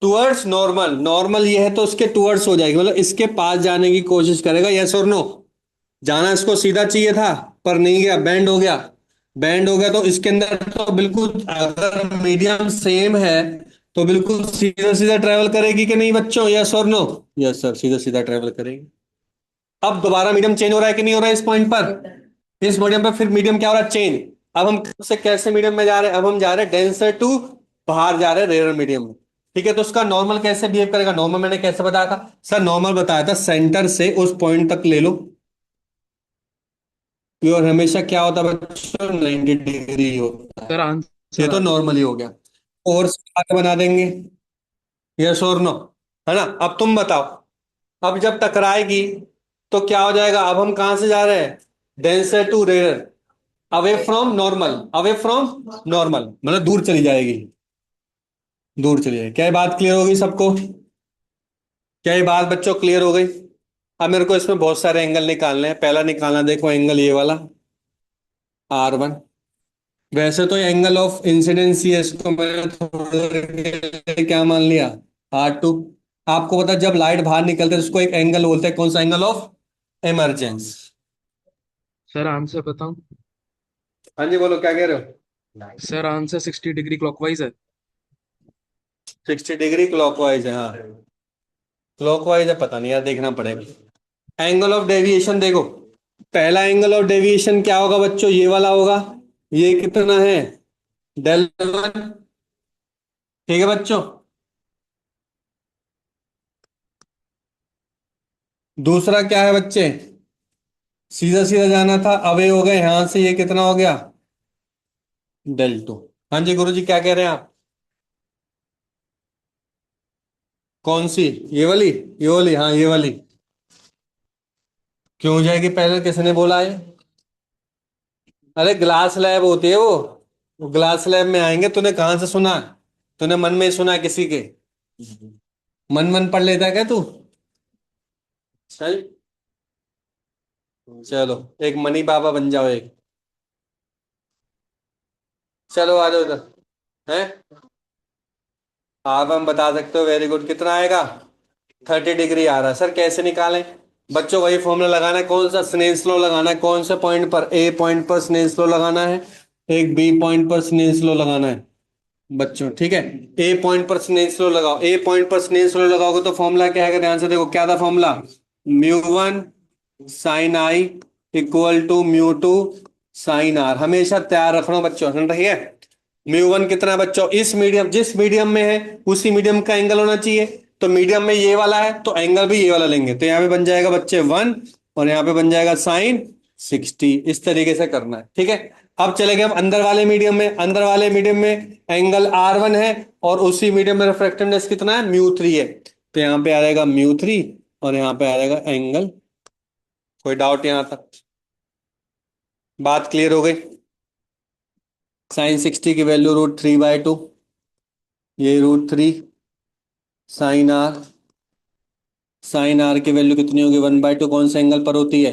Towards normal. नॉर्मल ये है तो उसके टुवर्ड्स हो जाएगी, मतलब इसके पास जाने की कोशिश करेगा। यस और नो? जाना इसको सीधा चाहिए था पर नहीं गया, बैंड हो गया। बैंड हो गया तो इसके अंदर तो बिल्कुल, अगर मीडियम सेम है तो बिल्कुल सीधा सीधा ट्रेवल करेगी कि नहीं बच्चों? यस और नो? यस सर, सीधा सीधा ट्रेवल करेगी। अब दोबारा मीडियम चेंज हो रहा है कि नहीं हो रहा है इस पॉइंट पर? इस मीडियम पर फिर मीडियम क्या हो रहा है? चेंज। अब हम से कैसे मीडियम में जा रहे हैं? अब हम जा रहे हैं डेंसर टू, बाहर जा रहे हैं रेयर मीडियम में। ठीक है। तो उसका नॉर्मल कैसे बिहेव करेगा? नॉर्मल मैंने कैसे बताया था सर? नॉर्मल बताया था सेंटर से उस पॉइंट तक ले लो, प्योर हमेशा क्या होता है बच्चों? 90 डिग्री होता है। सर ये आंसर तो आ गया। नॉर्मली हो गया। और बना देंगे। यस और नो, है ना? अब तुम बताओ, अब जब टकराएगी तो क्या हो जाएगा? अब हम कहां से जा रहे हैं? Denser to rare, away from normal, away from normal मतलब दूर चली जाएगी, दूर चली जाएगी। क्या ये बात क्लियर होगी सबको? क्या ये बात बच्चों क्लियर हो गई? अब मेरे को इसमें बहुत सारे एंगल निकालने हैं। पहला निकालना, देखो एंगल ये वाला, R1। वैसे तो एंगल ऑफ इंसिडेंस है, इसको मैंने थोड़ी देर के लिए क्या मान लिया, R2। आपको पता है, जब लाइट बाहर निकलते है तो उसको एक एंगल बोलते हैं, कौन सा? Angle of emergence. Sir answer बताऊं? हाँ जी, बोलो क्या कह रहे हो? सर आंसर 60 डिग्री क्लॉकवाइज है। 60 डिग्री क्लॉकवाइज है, हाँ। क्लॉकवाइज है, पता नहीं यार, देखना पड़ेगा। एंगल ऑफ डेविएशन देखो, पहला एंगल ऑफ डेविएशन क्या होगा बच्चों? ये वाला होगा। ये कितना है? Δ1। ठीक है बच्चों। दूसरा क्या है बच्चे? सीधा सीधा जाना था, अवे हो गए यहां से, ये कितना हो गया? Δ2। हाँ जी गुरु जी, क्या कह रहे हैं आप? कौन सी? ये वाली? ये वाली, हाँ ये वाली। क्यों हो जाएगी? पहले किसने बोला है? अरे ग्लास लैब होती है वो ग्लास लैब में आएंगे। तूने कहाँ से सुना? तूने मन में ही सुना किसी के? मन मन पढ़ लेता है क्या तू? चल, चलो एक मनी बाबा बन जाओ एक। चलो आ जाओ इधर। हैं? आप हम बता सकते हो, वेरी गुड। कितना आएगा? 30 डिग्री आ रहा है। सर कैसे निकालें? बच्चों वही फॉर्मूला लगाना है। कौन सा? स्नेल्स लॉ लगाना है। कौन से पॉइंट पर? ए पॉइंट पर स्नेल्स लॉ लगाना है, एक बी पॉइंट पर स्नेल्स लॉ लगाना है बच्चों, ठीक है? ए पॉइंट पर स्नेल्स लॉ लगाओ। ए पॉइंट पर स्नेल्स लॉ लगाओगे तो फॉर्मूला क्या है? ध्यान से देखो, क्या था formula? Mu 1 sine I equal to mu 2 sine R. हमेशा तैयार रखना बच्चों, सुन रही है? म्यू 1 कितना है बच्चों? इस मीडियम, जिस मीडियम में है उसी मीडियम का एंगल होना चाहिए। तो मीडियम में ये वाला है तो एंगल भी ये वाला लेंगे, तो यहाँ पे बन जाएगा बच्चे 1, और यहाँ पे बन जाएगा sin 60। इस तरीके से करना है, ठीक है? अब चले गए हम अंदर वाले मीडियम में। अंदर वाले मीडियम में एंगल R1 है, और उसी मीडियम में रिफ्रैक्टिवनेस कितना है? म्यू 3 है। तो यहाँ पे आ जाएगा म्यू 3, और यहाँ पे आ जाएगा एंगल। कोई डाउट यहाँ तक? बात क्लियर हो गई? sin 60 की वैल्यू √3/2, ये √3 sin R। sin R की वैल्यू कितनी होगी? 1/2। कौन से एंगल पर होती है?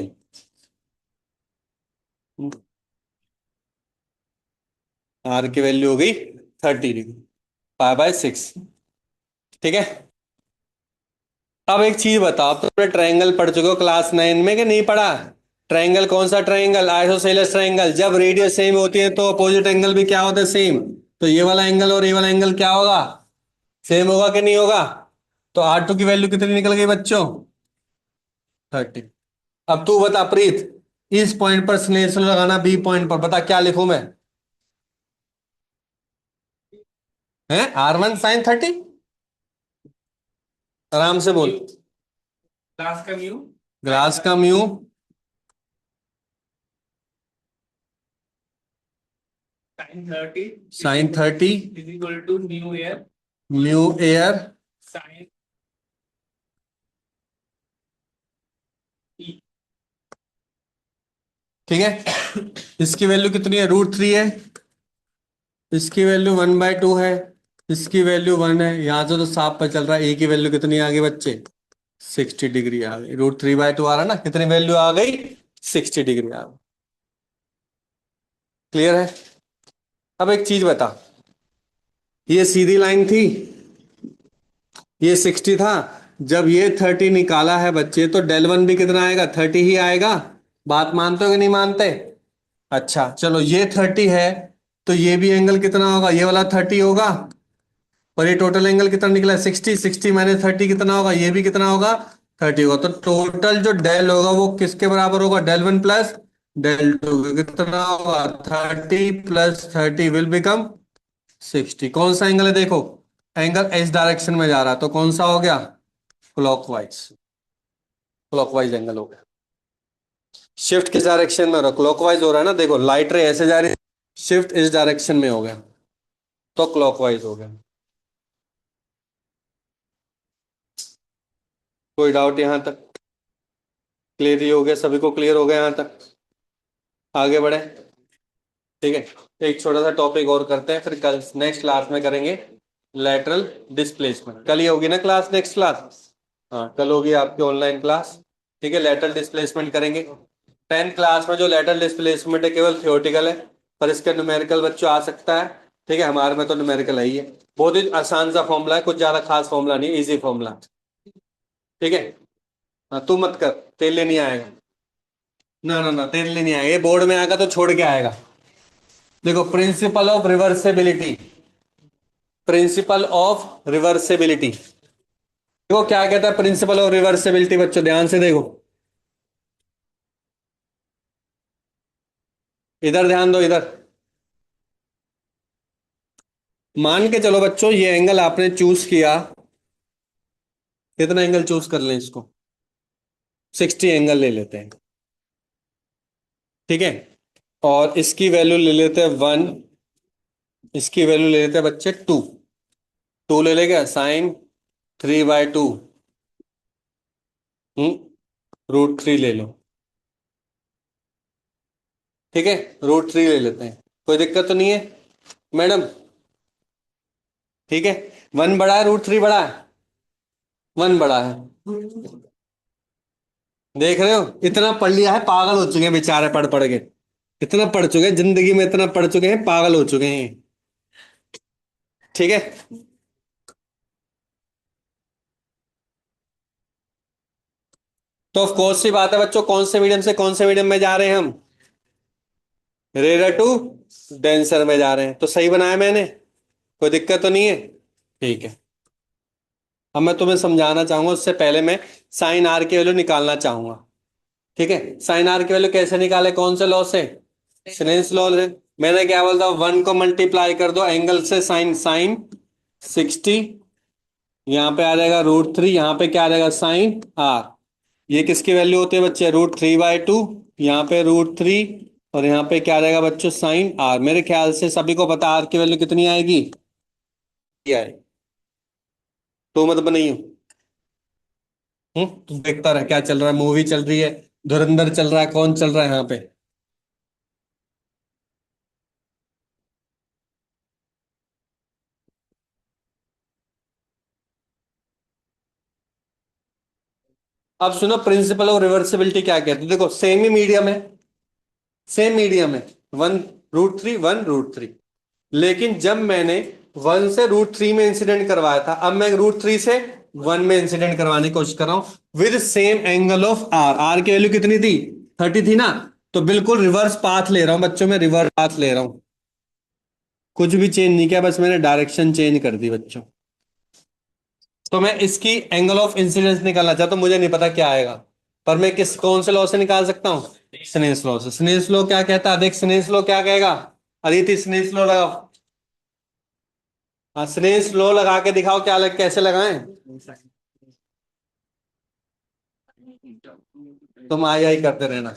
R की वैल्यू होगी 30 डिग्री, 5/6। ठीक है? अब एक चीज बताओ, तुमने ट्रायंगल पढ़ चुके हो क्लास 9 में कि नहीं पढ़ा? ट्रायंगल कौन सा ट्रायंगल? Isosceles triangle. जब रेडियस सेम होती है तो अपोजिट एंगल भी क्या होता है? सेम। तो ये वाला एंगल और ये वाला एंगल क्या होगा? सेम होगा कि नहीं होगा? तो R2 की वैल्यू कितनी निकल गई बच्चों? 30। अब तू बता प्रीत, इस पॉइंट पर स्नेह लगाना, बी पॉइंट पर, बता क्या लिखूं मैं? है R1 sin 30। आराम से बोल। क्लास का म्यू ग्लास का mu sin 30 sin 30 is equal to mu air mu air. Sine E. ठीक है? इसकी वैल्यू कितनी है? √3 है। इसकी वैल्यू 1/2 है। इसकी वैल्यू 1 है। यहां से तो साफ पता चल रहा है ए की वैल्यू कितनी आ गई बच्चे? 60 डिग्री आ गई। √3/2 आ रहा ना, कितनी वैल्यू आ गई? 60 डिग्री आ गई। क्लियर है? अब एक चीज बता, ये सीधी लाइन थी, ये 60 था। जब ये 30 निकाला है बच्चे, तो Δ1 भी कितना आएगा? 30 ही आएगा। बात मानते हो कि नहीं मानते? अच्छा चलो, ये 30 है, तो ये भी एंगल कितना होगा? ये वाला 30 होगा। और ये टोटल एंगल कितना निकला? 60। 60 - 30 कितना होगा? ये भी कितना होगा? 30 होगा। तो टोटल जो डेल होगा वो किसके बराबर होगा? Δ1 प्लस Δ2। कितना होगा? 30 + 30 विल बिकम 60। कौन सा एंगल है देखो? एंगल इस डायरेक्शन में जा रहा है, तो कौन सा हो गया? क्लॉकवाइज। क्लॉकवाइज एंगल हो गया। शिफ्ट किस डायरेक्शन में हो रहा है? क्लॉकवाइज हो रहा है ना। देखो लाइट रे ऐसे जा रही है, शिफ्ट इस डायरेक्शन में हो गया। तो क्लॉकवाइज हो गया। कोई डाउट यहां तक? क्लियर ही हो गया, सभी को क्लियर हो गया यहां तक? आगे बढ़े। ठीक है, एक छोटा सा टॉपिक और करते हैं, फिर कल नेक्स्ट क्लास में करेंगे लेटरल डिस्प्लेसमेंट। कल ही होगी ना क्लास, नेक्स्ट क्लास? हाँ, कल होगी आपकी ऑनलाइन क्लास। ठीक है, लेटरल डिस्प्लेसमेंट करेंगे। 10th क्लास में जो लेटरल डिस्प्लेसमेंट है केवल थियोटिकल है, पर इसका न्यूमेरिकल बच्चों आ सकता है। ठीक है, हमारे में तो न्यूमेरिकल है ही है। बहुत ही आसान सा फॉर्मूला है, कुछ ज्यादा खास फॉर्मूला नहीं, इजी फॉर्मूला। ठीक है। हाँ, तू मत कर, तेरे लिए नहीं आएगा। ना ना ना, तेरे लिए नहीं आएगा, ये बोर्ड में आएगा तो छोड़ के आएगा। देखो, प्रिंसिपल ऑफ रिवर्सेबिलिटी, प्रिंसिपल ऑफ रिवर्सेबिलिटी। देखो क्या कहता है प्रिंसिपल ऑफ रिवर्सेबिलिटी, बच्चों ध्यान से देखो। इधर ध्यान दो, इधर। मान के चलो बच्चों, ये एंगल आपने चूज किया। कितना एंगल चूज कर लें इसको? 60 एंगल ले लेते हैं। ठीक है, और इसकी वैल्यू ले लेते हैं 1। इसकी वैल्यू ले लेते हैं बच्चे 2। 2 ले लेगा, sin 3/2। √3 ले लो। ठीक है, √3 ले लेते हैं, कोई दिक्कत तो नहीं है मैडम? ठीक है, 1 बड़ा है, √3 बड़ा है? 1 बड़ा है। देख रहे हो, इतना पढ़ लिया है, पागल हो चुके हैं बेचारे पढ़ पढ़ के। इतना पढ़ चुके हैं जिंदगी में, इतना पढ़ चुके हैं, पागल हो चुके हैं। ठीक है। तो ऑफ कोर्स सी बात है बच्चों, कौन से मीडियम से कौन से मीडियम में जा रहे हैं हम? रेयर टू डेंसर में जा रहे हैं, तो सही बनाया मैंने? कोई दिक्कत तो नहीं है? ठीक है। अब मैं तुम्हें समझाना चाहूंगा, उससे पहले मैं साइन आर की वैल्यू निकालना चाहूंगा। ठीक है, साइन आर की वैल्यू कैसे निकाले, कौन से लॉ से? स्नेल्स लॉ से। मैंने क्या बोलता, 1 को मल्टीप्लाई कर दो एंगल से, साइन साइन 60। यहाँ पे आ जाएगा √3, यहाँ पे क्या आ जाएगा, साइन आर। ये किसकी वैल्यू होती है बच्चे, √3/2। यहाँ पे √3, और यहाँ पे क्या आ जाएगा बच्चों, साइन आर। मेरे ख्याल से सभी को पता आर की वैल्यू कितनी आएगी? क्या है? तो मत बनाइए। तू देखता रह, क्या चल रहा है, मूवी चल रही है, धुरंधर चल रहा है, कौन चल रहा है यहाँ पे? अब सुनो, प्रिंसिपल ऑफ रिवर्सिबिलिटी क्या कहते हैं, देखो सेम ही मीडियम है, सेम मीडियम है। 1 √3, 1 √3। लेकिन जब मैंने 1 से √3 में इंसिडेंट करवाया था, अब मैं √3 से 1 में इंसिडेंट करवाने की कोशिश कर रहा हूं with same angle of R. R की वैल्यू कितनी थी, 30 थी ना? तो बिल्कुल रिवर्स पाथ ले रहा हूं बच्चों, मैं रिवर्स पाथ ले रहा हूं। कुछ भी चेंज नहीं किया, बस मैंने डायरेक्शन चेंज कर दी बच्चों। तो मैं इसकी एंगल ऑफ इंसिडेंस निकालना चाहता हूं, मुझे नहीं पता क्या आएगा, पर मैं किस कौन से लॉ से निकाल सकता हूं? स्नेल्स लॉ से। स्नेल्स लॉ क्या कहता है, देख स्नेल्स लॉ क्या कहेगा। अदिति स्नेल्स लॉ लगाओ। हाँ, स्नेल्स लॉ लगा के दिखाओ, क्या कैसे लगाएं? तुम आई आई करते रहना।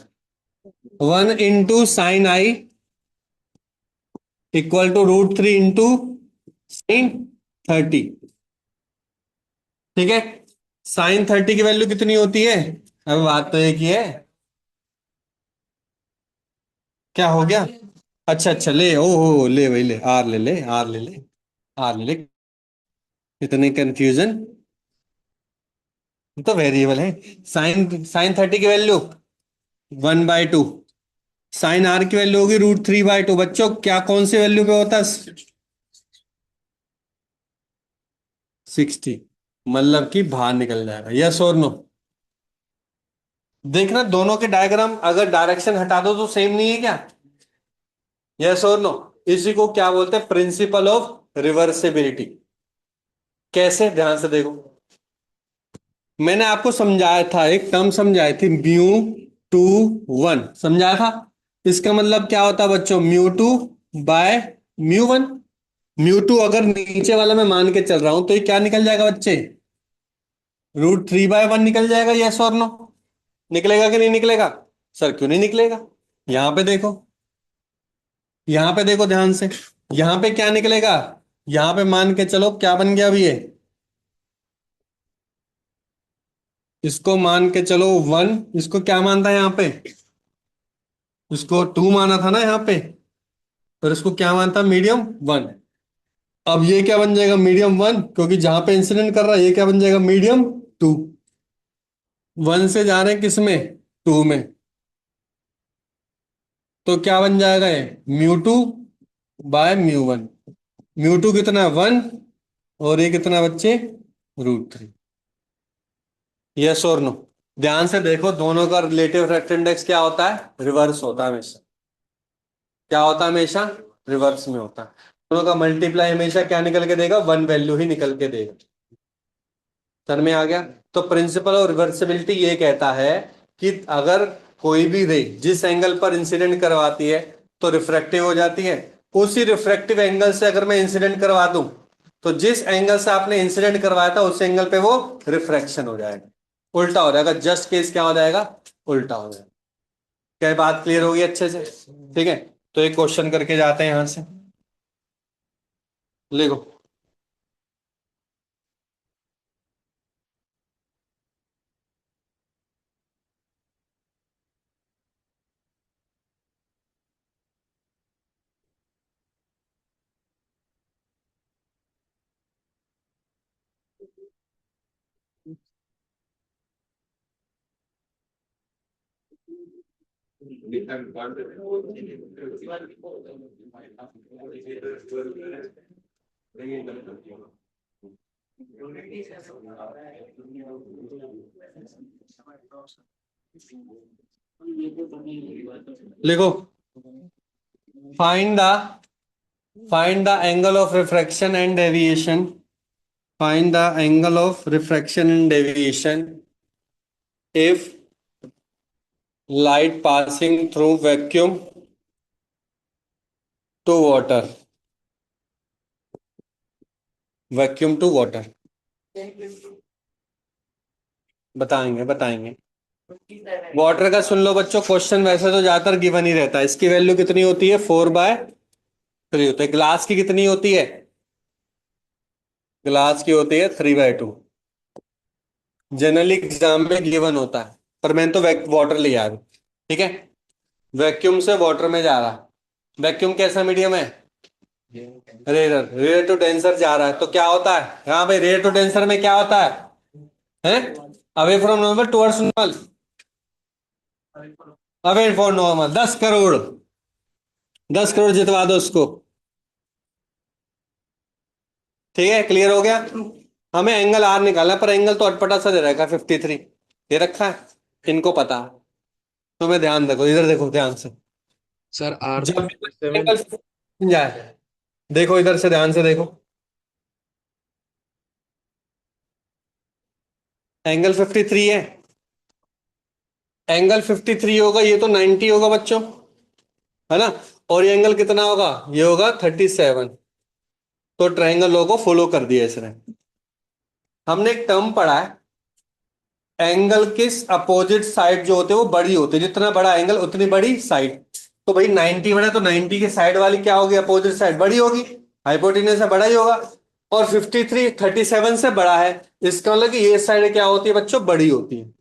1 × sin i =√3 × sin 30। ठीक है, sin 30 की वैल्यू कितनी होती है? अब बात तो एक ही है। क्या हो गया? अच्छा अच्छा, ले ओ हो, ले भाई ले, आर ले ले, आर ले ले, आर ले ले। इतने कंफ्यूजन, तो वेरिएबल है। साइन 30 की वैल्यू 1/2। साइन आर की वैल्यू होगी √3/2। बच्चों क्या कौन सी वैल्यू पे होता है? 60। मतलब कि बाहर निकल जाएगा, यस और नो? देखना दोनों के डायग्राम, अगर डायरेक्शन हटा दो तो सेम नहीं है क्या? यस और नो? इसी को क्या बोलते हैं, प्रिंसिपल ऑफ रिवर्सिबिलिटी। कैसे, ध्यान से देखो। मैंने आपको समझाया था, एक टर्म समझाई थी, μ2 1 समझाया था। इसका मतलब क्या होता है बच्चों, μ2/μ1। μ2 अगर नीचे वाला मैं मान के चल रहा हूं, तो ये क्या निकल जाएगा बच्चे, √3/1 निकल जाएगा। यस और नो? निकलेगा कि नहीं निकलेगा? सर क्यों नहीं निकलेगा? यहां पे देखो, यहां पे देखो ध्यान से, यहां पे क्या निकलेगा, यहां पे मान के चलो क्या बन गया अभी ये। इसको मान के चलो वन। इसको क्या मानता है यहाँ पे। इसको टू माना था ना यहाँ पे। और इसको क्या मानता मीडियम वन। अब ये क्या बन जाएगा मीडियम वन, क्योंकि जहां पे इंसिडेंट कर रहा है ये क्या बन जाएगा मीडियम टू। वन से जा रहे हैं किस में, टू में। तो क्या बन जाएगा ये mu two by mu one. Mu to कितना है वन, और ये कितना है बच्चे √3। यस और नो। ध्यान से देखो दोनों का रिलेटिव रिफ्रैक्टिव इंडेक्स क्या होता है, रिवर्स होता है हमेशा। क्या होता है हमेशा, रिवर्स में होता है। दोनों का मल्टीप्लाई हमेशा क्या निकल के देगा, वन वैल्यू ही निकल के देगा। सर में आ गया। तो प्रिंसिपल ऑफ रिवर्सिबिलिटी ये कहता है कि अगर कोई भी रे जिस एंगल पर इंसिडेंट करवाती है तो रिफ्रैक्टिव हो जाती है। उसी रिफ्रैक्टिव एंगल से अगर मैं इंसिडेंट करवा दूं तो जिस एंगल से आपने इंसिडेंट करवाया था उस एंगल पे वो रिफ्रैक्शन हो जाएगा, उल्टा हो जाएगा। जस्ट केस क्या हो जाएगा, उल्टा हो जाएगा। क्या ये बात क्लियर होगी अच्छे से। ठीक है, तो एक क्वेश्चन करके जाते हैं यहां से। लिखो। लिखो। Find the find the angle of refraction and deviation. Find the angle of refraction and deviation if light passing through vacuum to water। Vacuum to water. बताएंगे बताएंगे। वाटर का सुन लो बच्चों, क्वेश्चन वैसे तो ज्यादातर गिवन ही रहता है। इसकी वैल्यू कितनी होती है, 4/3 होती है। ग्लास की कितनी होती है, ग्लास की होती है 3/2। जनरली एग्जाम में गिवन होता है, पर मैंने तो वाटर लिया अभी। ठीक है, वैक्यूम से वाटर में जा रहा। वैक्यूम कैसा मीडियम है, रेयर रेयर टू डेंसर जा रहा है। तो क्या होता है यहाँ पे, रेयर टू डेंसर में क्या होता है away from normal towards normal. Away from normal 10 crore, 10 crore जितवा दो उसको। ठीक है, क्लियर हो गया। हमें एंगल आर निकालना है, पर एंगल तो अटपटा सा दे रखा है 53 ये रखा है, इनको पता है। तुम्हें ध्यान देखो, इधर देखो ध्यान से। सर आर जब तो भी सेवन। एंगल जाए, देखो इधर से ध्यान से देखो। एंगल 53 है, एंगल 53 होगा, ये तो 90 होगा बच्चों, है ना। और ये एंगल कितना होगा, ये होगा 37। तो ट्रायंगल लॉ को फॉलो कर दिया इसने। हमने एक टर्म पढ़ा है, एंगल किस अपोजिट साइड जो होते हैं वो बड़ी होती है, जितना बड़ा एंगल उतनी बड़ी साइड। तो भाई 90 बड़ा, तो 90 के साइड वाली क्या होगी, अपोजिट साइड बड़ी होगी, हाइपोटेन्यूज से बड़ा ही होगा। और 53 37 से बड़ा है, इसका मतलब कि ये साइड क्या होती है बच्चों, बड़ी होती है।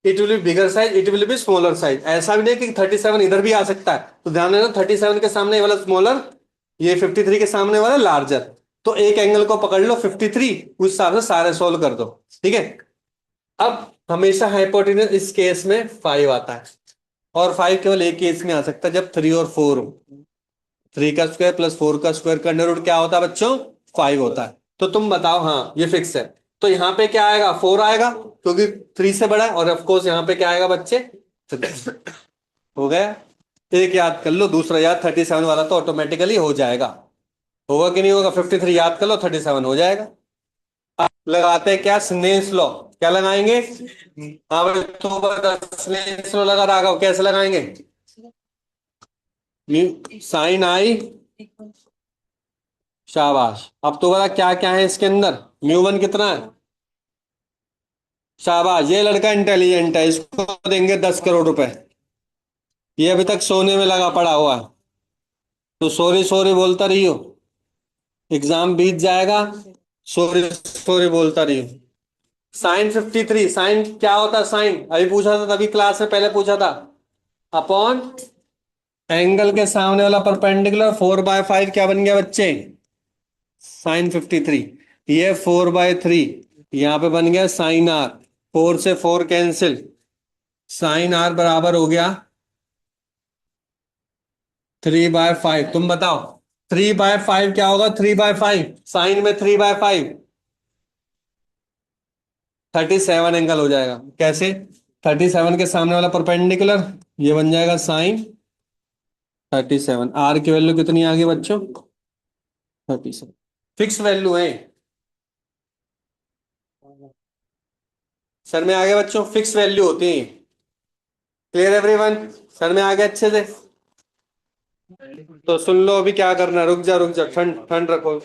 It will be bigger size, it will be smaller size. ऐसा भी नहीं कि 37 इधर भी आ सकता है। तो ध्यान देना, 37 के सामने ये वाला स्मॉलर, ये 53 के सामने वाला लार्जर। तो एक एंगल को पकड़ लो 53, उस हिसाब से सारे सोल्व कर दो। ठीक है, अब हमेशा हाइपोटेन्यूज इस केस में 5 आता है, और 5 केवल एक केस में आ सकता है, जब 3 और 4 हो। 3 का स्क्वायर प्लस 4 का स्क्वायर का अंडर रूट क्या होता है बच्चों, 5 होता है। तो तुम बताओ, हाँ ये फिक्स है। तो यहाँ पे क्या आएगा, 4 आएगा, क्योंकि 3 से बड़ा है। और ऑफकोर्स यहाँ पे क्या आएगा बच्चे, 3। हो गया। एक याद कर लो, दूसरा याद 37 वाला तो ऑटोमेटिकली हो जाएगा। होगा कि नहीं होगा, 53 याद कर लो, 37 हो जाएगा। अब लगाते हैं क्या, स्नेल्स लॉ। क्या लगाएंगे, हाँ भाई तो बता, स्नेल्स लॉ लगा रहा हो, कैसे लगाएंगे। साइन आई, शाबाश। अब तो बता क्या क्या है इसके अंदर, म्यू 1 कितना है। शाबाश, ये लड़का इंटेलिजेंट है, इसको देंगे 10 करोड़ रुपए। ये अभी तक सोने में लगा पड़ा हुआ है, तो सॉरी सॉरी बोलता रही हो। एग्जाम बीत जाएगा। सॉरी सॉरी बोलता रही हूँ। साइन 53, साइन क्या होता है? साइन अभी पूछा था, तभी क्लास में पहले पूछा था। अपॉन एंगल के सामने वाला परपेंडिकुलर, 4/5 क्या बन गया बच्चे? sin 53। ये 4/3, यहाँ पे बन गया sin r। 4 से 4 कैंसिल, sin r बराबर हो गया 3/5। तुम बताओ 3/5 क्या होगा? 3/5 साइन में 3/5 37 एंगल हो जाएगा। कैसे? 37 के सामने वाला परपेंडिकुलर, ये बन जाएगा sin 37। आर की वैल्यू कितनी आ गई बच्चों? 37। फिक्स वैल्यू है। सर में आ गया बच्चों, फिक्स वैल्यू होती है। Clear everyone? सर में आ गया अच्छे से? तो सुन लो, अभी क्या करना है, रुक जा रुक जा, ठंड ठंड रखो।